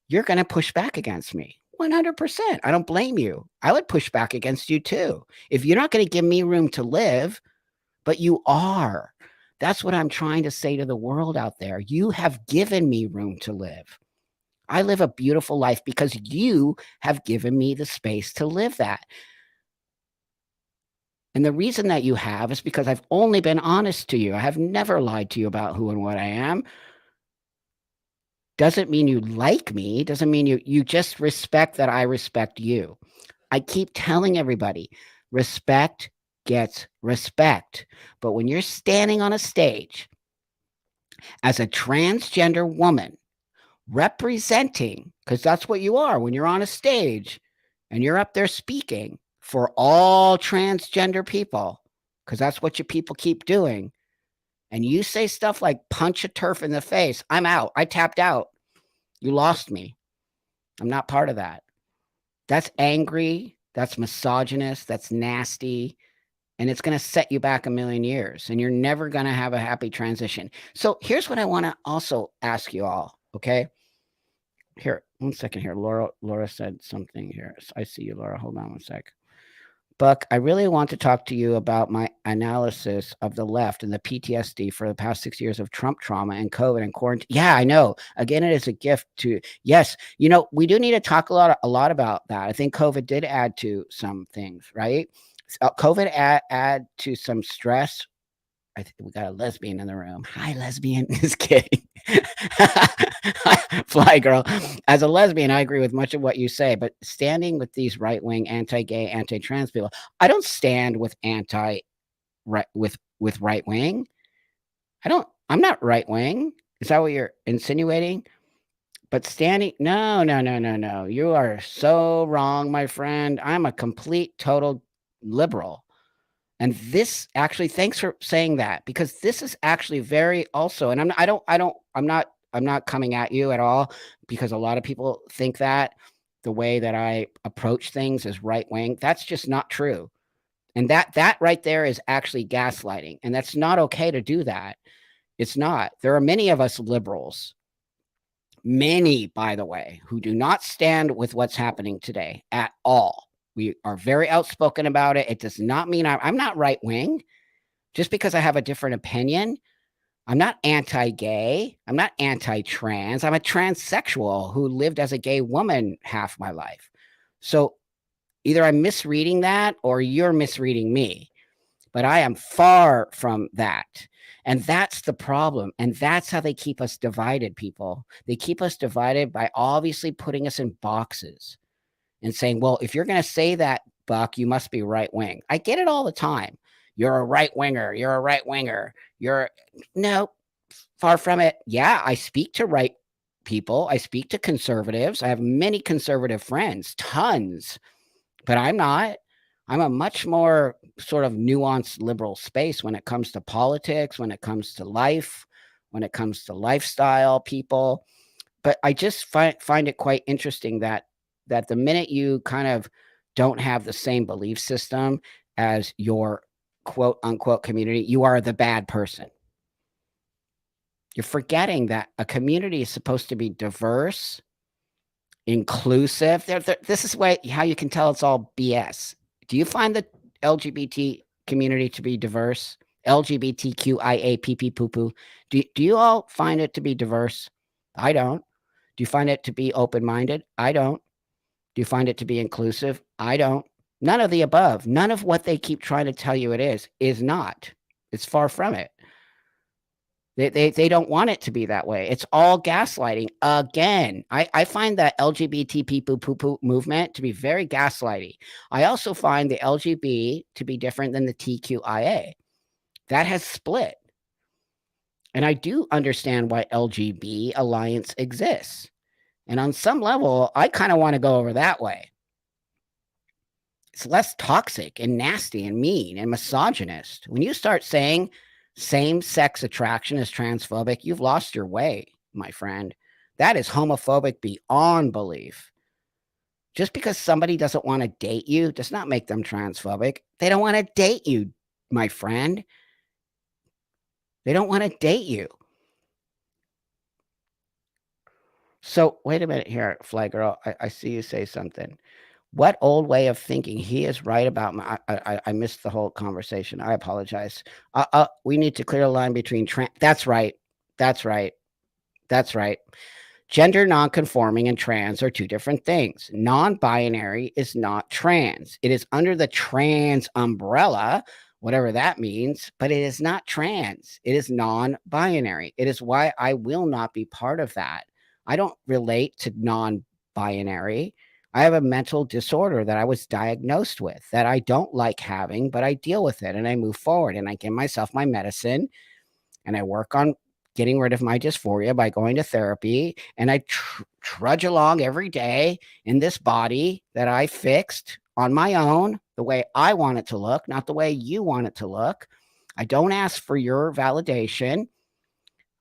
you're going to push back against me. 100%. I don't blame you. I would push back against you too. If you're not going to give me room to live, but you are. That's what I'm trying to say to the world out there. You have given me room to live. I live a beautiful life because you have given me the space to live that. And the reason that you have is because I've only been honest to you. I have never lied to you about who and what I am. Doesn't mean you like me. Doesn't mean you just respect that I respect you. I keep telling everybody, respect gets respect. But when you're standing on a stage as a transgender woman representing, because that's what you are when you're on a stage and you're up there speaking for all transgender people, because that's what you people keep doing. And you say stuff like punch a turf in the face. I'm out. I tapped out. You lost me. I'm not part of that. That's angry. That's misogynist. That's nasty. And it's going to set you back a million years. And you're never going to have a happy transition. So here's what I want to also ask you all. Okay. Here, 1 second here. Laura said something here. I see you, Laura. Hold on 1 sec. Buck, I really want to talk to you about my analysis of the left and the PTSD for the past 6 years of Trump trauma and COVID and quarantine. Yeah, I know. Again, it is a gift to, yes, we do need to talk a lot about that. I think COVID did add to some things, right? COVID add to some stress We got a lesbian in the room. Hi, lesbian. Just kidding. Fly girl. As a lesbian, I agree with much of what you say, but standing with these right wing, anti gay, anti trans people, I don't stand with anti right with right wing. I'm not right wing. Is that what you're insinuating? But standing, no, no, no, no, no. You are so wrong, my friend. I'm a complete, total liberal. And this actually, thanks for saying that, because this is actually very also, and I'm not coming at you at all, because a lot of people think that the way that I approach things is right wing. That's just not true. And that right there is actually gaslighting. And that's not okay to do that. It's not. There are many of us liberals, many, by the way, who do not stand with what's happening today at all. We are very outspoken about it. It does not mean I'm not right wing. Just because I have a different opinion, I'm not anti gay. I'm not anti trans. I'm a transsexual who lived as a gay woman half my life. So either I'm misreading that or you're misreading me. But I am far from that. And that's the problem. And that's how they keep us divided, people. They keep us divided by obviously putting us in boxes and saying, well, if you're going to say that, Buck, you must be right wing. I get it all the time. You're a right winger. You're a right winger. No, far from it. Yeah, I speak to right people. I speak to conservatives. I have many conservative friends, tons, but I'm not. I'm a much more sort of nuanced liberal space when it comes to politics, when it comes to life, when it comes to lifestyle, people. But I just find it quite interesting that the minute you kind of don't have the same belief system as your quote unquote community, you are the bad person. You're forgetting that a community is supposed to be diverse, inclusive. This is how you can tell it's all BS. Do you find the LGBT community to be diverse? LGBTQIA poo poo. Do you all find it to be diverse? I don't. Do you find it to be open minded? I don't. Do you find it to be inclusive? I don't. None of the above. None of what they keep trying to tell you it is not. It's far from it. They don't want it to be that way. It's all gaslighting. Again, I find that LGBT people poo poo movement to be very gaslighty. I also find the LGB to be different than the TQIA. That has split. And I do understand why LGB Alliance exists. And on some level, I kind of want to go over that way. It's less toxic and nasty and mean and misogynist. When you start saying same sex attraction is transphobic, you've lost your way, my friend. That is homophobic beyond belief. Just because somebody doesn't want to date you does not make them transphobic. They don't want to date you, my friend. They don't want to date you. So wait a minute here, Fly Girl. I see you say something. What old way of thinking? He is right about my. I missed the whole conversation. I apologize. We need to clear a line between trans. That's right. That's right. That's right. Gender nonconforming and trans are two different things. Non binary is not trans. It is under the trans umbrella, whatever that means, but it is not trans. It is non binary. It is why I will not be part of that. I don't relate to non binary. I have a mental disorder that I was diagnosed with that I don't like having, but I deal with it and I move forward and I give myself my medicine and I work on getting rid of my dysphoria by going to therapy. And I trudge along every day in this body that I fixed on my own, the way I want it to look, not the way you want it to look. I don't ask for your validation.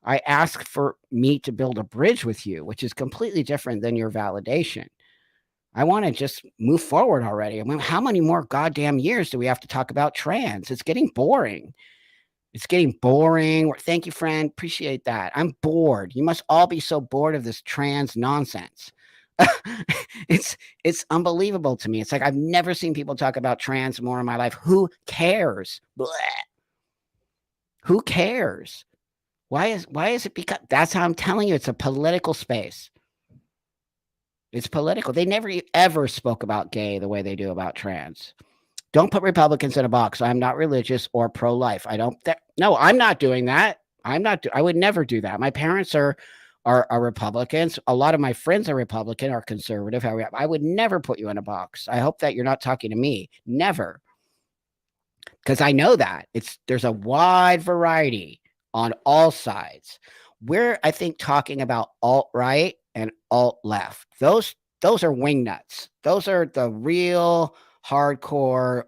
I ask for me to build a bridge with you, which is completely different than your validation. I want to just move forward already. I mean, how many more goddamn years do we have to talk about trans? It's getting boring. It's getting boring. Thank you, friend. Appreciate that. I'm bored. You must all be so bored of this trans nonsense. It's unbelievable to me. It's like I've never seen people talk about trans more in my life. Who cares? Blech. Who cares? Why is it? Because that's how I'm telling you. It's a political space. It's political. They never ever spoke about gay the way they do about trans. Don't put Republicans in a box. I'm not religious or pro-life. I don't no, I'm not doing that. I would never do that. My parents are Republicans. A lot of my friends are Republican or conservative. I would never put you in a box. I hope that you're not talking to me. Never. Because I know that there's a wide variety on all sides. We're, I think, talking about alt right and alt left. Those are wing nuts. Those are the real hardcore,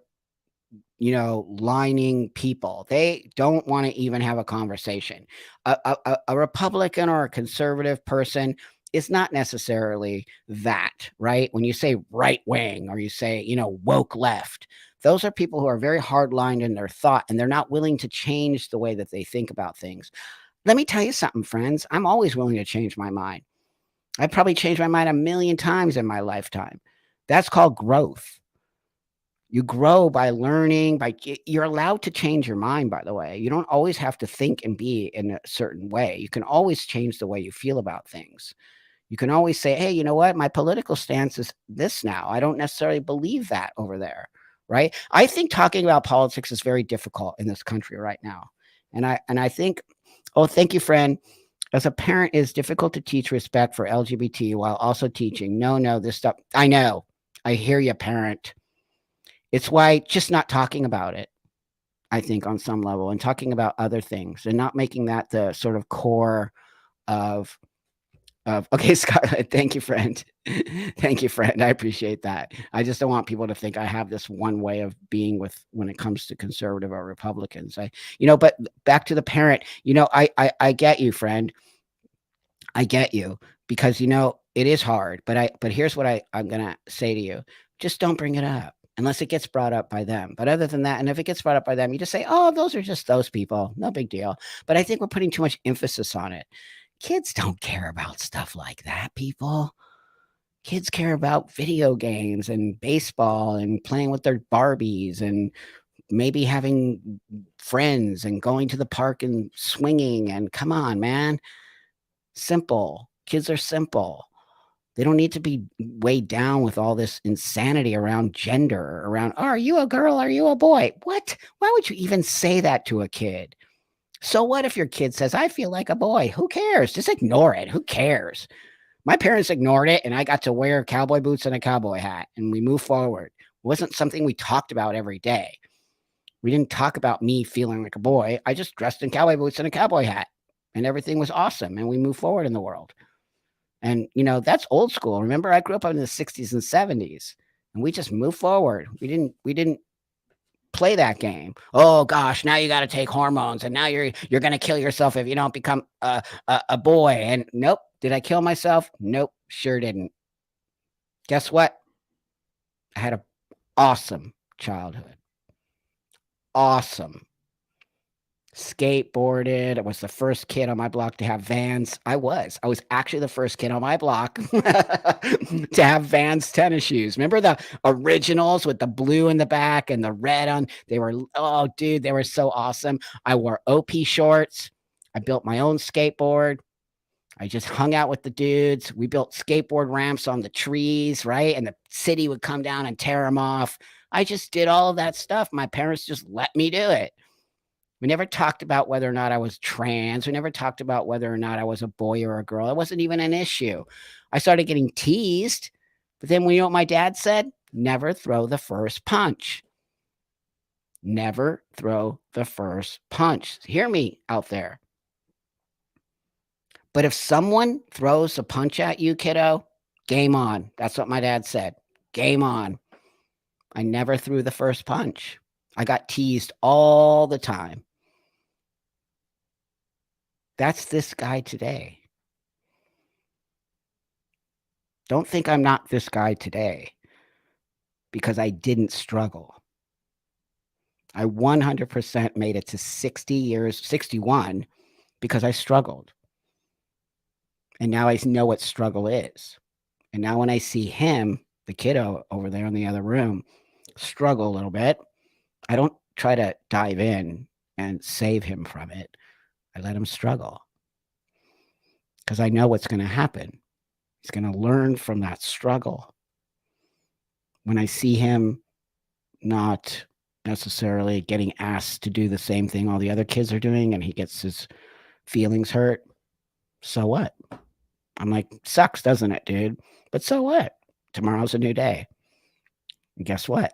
lining people. They don't want to even have a conversation. A Republican or a conservative person is not necessarily that, right? When you say right wing or you say, woke left, those are people who are very hard-lined in their thought and they're not willing to change the way that they think about things. Let me tell you something, friends. I'm always willing to change my mind. I've probably changed my mind a million times in my lifetime. That's called growth. You grow by learning, you're allowed to change your mind, by the way. You don't always have to think and be in a certain way. You can always change the way you feel about things. You can always say, "Hey, you know what? My political stance is this now. I don't necessarily believe that over there." Right? I think talking about politics is very difficult in this country right now. And I think, oh, thank you, friend. As a parent, it is difficult to teach respect for LGBT while also teaching, no, no, this stuff. I know. I hear you, parent. It's why just not talking about it, I think, on some level, and talking about other things and not making that the sort of core of okay, Scott, thank you, friend. Thank you, friend. I appreciate that. I just don't want people to think I have this one way of being with when it comes to conservative or Republicans. But back to the parent, I get you, friend. I get you because it is hard, but here's what I'm gonna say to you. Just don't bring it up unless it gets brought up by them. But other than that, and if it gets brought up by them, you just say, "Oh, those are just those people. No big deal." But I think we're putting too much emphasis on it. Kids don't care about stuff like that, people. Kids care about video games and baseball and playing with their Barbies and maybe having friends and going to the park and swinging and come on, man. Simple. Kids are simple. They don't need to be weighed down with all this insanity around gender, around, "Oh, are you a girl? Are you a boy?" What? Why would you even say that to a kid? So what if your kid says, "I feel like a boy"? Who cares? Just ignore it. Who cares? My parents ignored it, and I got to wear cowboy boots and a cowboy hat, and we moved forward. It wasn't something we talked about every day. We didn't talk about me feeling like a boy. I just dressed in cowboy boots and a cowboy hat, and everything was awesome, and we moved forward in the world. And, that's old school. Remember, I grew up in the 60s and 70s, and we just moved forward. We didn't play that game. Oh gosh, now you got to take hormones, and now you're going to kill yourself if you don't become a boy. And nope, did I kill myself? Nope, sure didn't. Guess what? I had an awesome childhood. Awesome. Skateboarded. I was the first kid on my block to have Vans. I was actually the first kid on my block to have Vans tennis shoes. Remember the originals with the blue in the back and the red on? Oh, dude, they were so awesome. I wore OP shorts. I built my own skateboard. I just hung out with the dudes. We built skateboard ramps on the trees, right? And the city would come down and tear them off. I just did all of that stuff. My parents just let me do it. We never talked about whether or not I was trans. We never talked about whether or not I was a boy or a girl. It wasn't even an issue. I started getting teased, but then you know what my dad said? Never throw the first punch. Never throw the first punch. Hear me out there. But if someone throws a punch at you, kiddo, game on. That's what my dad said. Game on. I never threw the first punch. I got teased all the time. That's this guy today. Don't think I'm not this guy today because I didn't struggle. I 100% made it to 60 years, 61, because I struggled. And now I know what struggle is. And now when I see him, the kiddo over there in the other room, struggle a little bit, I don't try to dive in and save him from it. I let him struggle because I know what's going to happen. He's going to learn from that struggle. When I see him not necessarily getting asked to do the same thing all the other kids are doing, and he gets his feelings hurt. So what? I'm like, sucks, doesn't it, dude? But so what? Tomorrow's a new day. And guess what?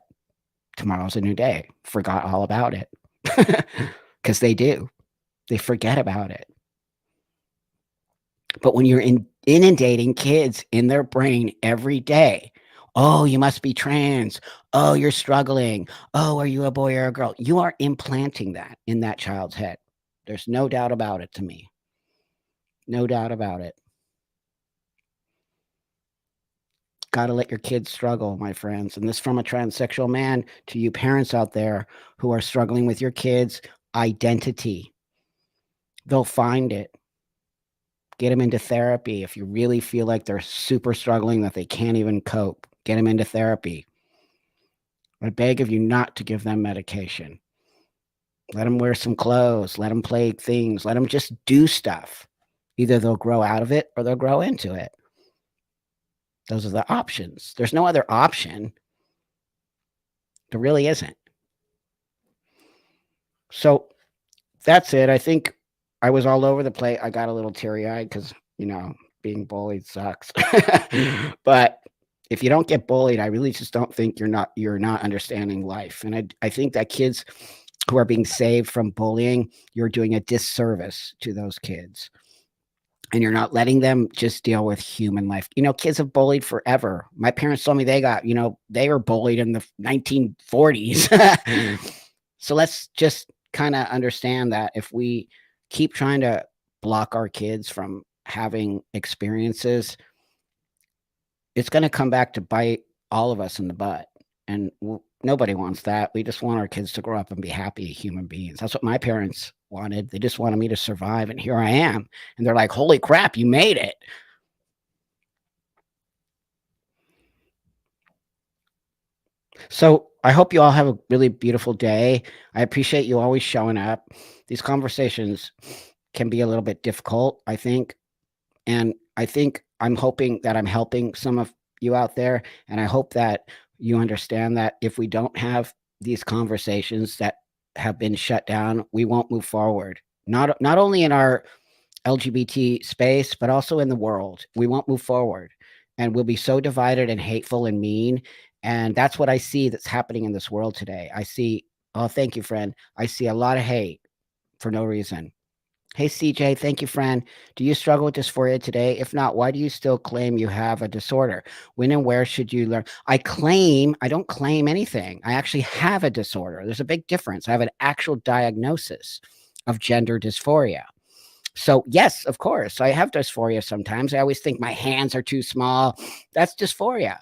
Tomorrow's a new day. Forgot all about it. Because they do. They forget about it. But when you're inundating kids in their brain every day, oh, you must be trans. Oh, you're struggling. Oh, are you a boy or a girl? You are implanting that in that child's head. There's no doubt about it to me. No doubt about it. Got to let your kids struggle, my friends. And this from a transsexual man to you parents out there who are struggling with your kids' identity. They'll find it. Get them into therapy. If you really feel like they're super struggling, that they can't even cope, get them into therapy. I beg of you not to give them medication. Let them wear some clothes. Let them play things. Let them just do stuff. Either they'll grow out of it or they'll grow into it. Those are the options. There's no other option. There really isn't. So that's it. I think I was all over the place. I got a little teary eyed because, being bullied sucks. But if you don't get bullied, I really just don't think you're not understanding life. And I think that kids who are being saved from bullying, you're doing a disservice to those kids. And you're not letting them just deal with human life. Kids have bullied forever. My parents told me they were bullied in the 1940s. So let's just kind of understand that if we keep trying to block our kids from having experiences, it's going to come back to bite all of us in the butt. And nobody wants that. We just want our kids to grow up and be happy human beings. That's what my parents wanted. They just wanted me to survive. And here I am. And they're like, holy crap, you made it. So I hope you all have a really beautiful day. I appreciate you always showing up. These conversations can be a little bit difficult, I think. And I think I'm hoping that I'm helping some of you out there. And I hope that you understand that if we don't have these conversations that have been shut down, we won't move forward. Not only in our LGBT space, but also in the world. We won't move forward. And we'll be so divided and hateful and mean. And that's what I see that's happening in this world today. I see, oh, thank you, friend. I see a lot of hate for no reason. Hey, CJ, thank you, friend. Do you struggle with dysphoria today? If not, why do you still claim you have a disorder? When and where should you learn? I don't claim anything. I actually have a disorder. There's a big difference. I have an actual diagnosis of gender dysphoria. So, yes, of course, I have dysphoria sometimes. I always think my hands are too small. That's dysphoria.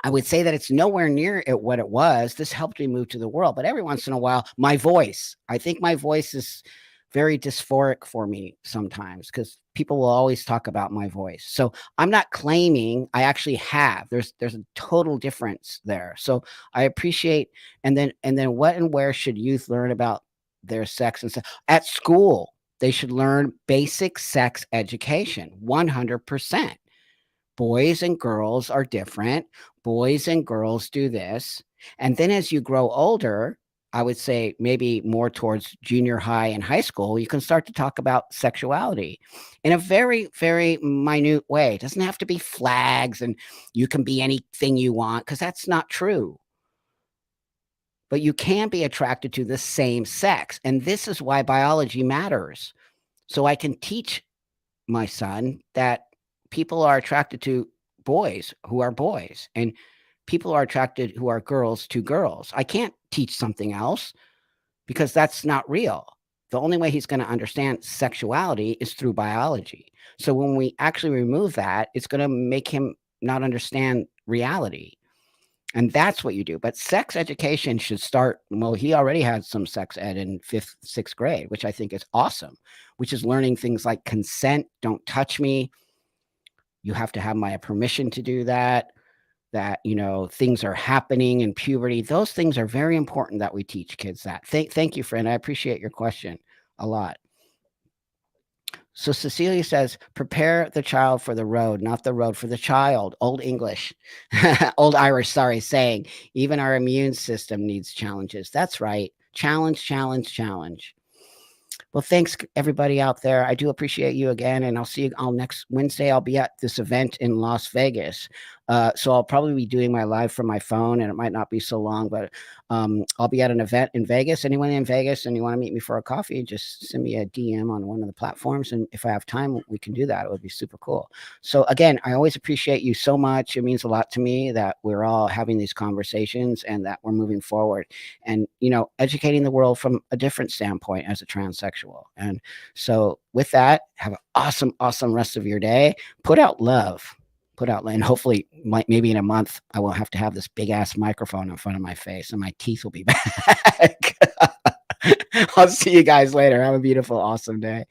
I would say that it's nowhere near what it was. This helped me move to the world. But every once in a while, my voice, I think my voice is very dysphoric for me sometimes because people will always talk about my voice. So I'm not claiming I actually have. There's a total difference there. So I appreciate and then what and where should youth learn about their sex and stuff? At school, they should learn basic sex education, 100%. Boys and girls are different. Boys and girls do this. And then as you grow older, I would say maybe more towards junior high and high school, you can start to talk about sexuality in a very, very minute way. It doesn't have to be flags and you can be anything you want because that's not true. But you can be attracted to the same sex. And this is why biology matters. So I can teach my son that people are attracted to boys who are boys and people are attracted who are girls to girls. I can't teach something else because that's not real. The only way he's going to understand sexuality is through biology. So when we actually remove that, it's going to make him not understand reality. And that's what you do. But sex education should start. Well, he already had some sex ed in fifth, sixth grade, which I think is awesome, which is learning things like consent, don't touch me. You have to have my permission to do that. Things are happening in puberty. Those things are very important that we teach kids that. Thank you, friend. I appreciate your question a lot. So Cecilia says, prepare the child for the road, not the road for the child. Old English, old Irish, sorry, saying, even our immune system needs challenges. That's right. Challenge, challenge, challenge. Well, thanks everybody out there. I do appreciate you again, and I'll see you all next Wednesday. I'll be at this event in Las Vegas, so I'll probably be doing my live from my phone, and it might not be so long, but I'll be at an event in Vegas. Anyone in Vegas and you want to meet me for a coffee, just send me a DM on one of the platforms, and if I have time, we can do that. It would be super cool. So again, I always appreciate you so much. It means a lot to me that we're all having these conversations and that we're moving forward and educating the world from a different standpoint as a transsexual. And so with that, have an awesome rest of your day. Put out love. Put out, and hopefully maybe in a month I won't have to have this big ass microphone in front of my face and my teeth will be back. I'll see you guys later. Have a beautiful awesome day.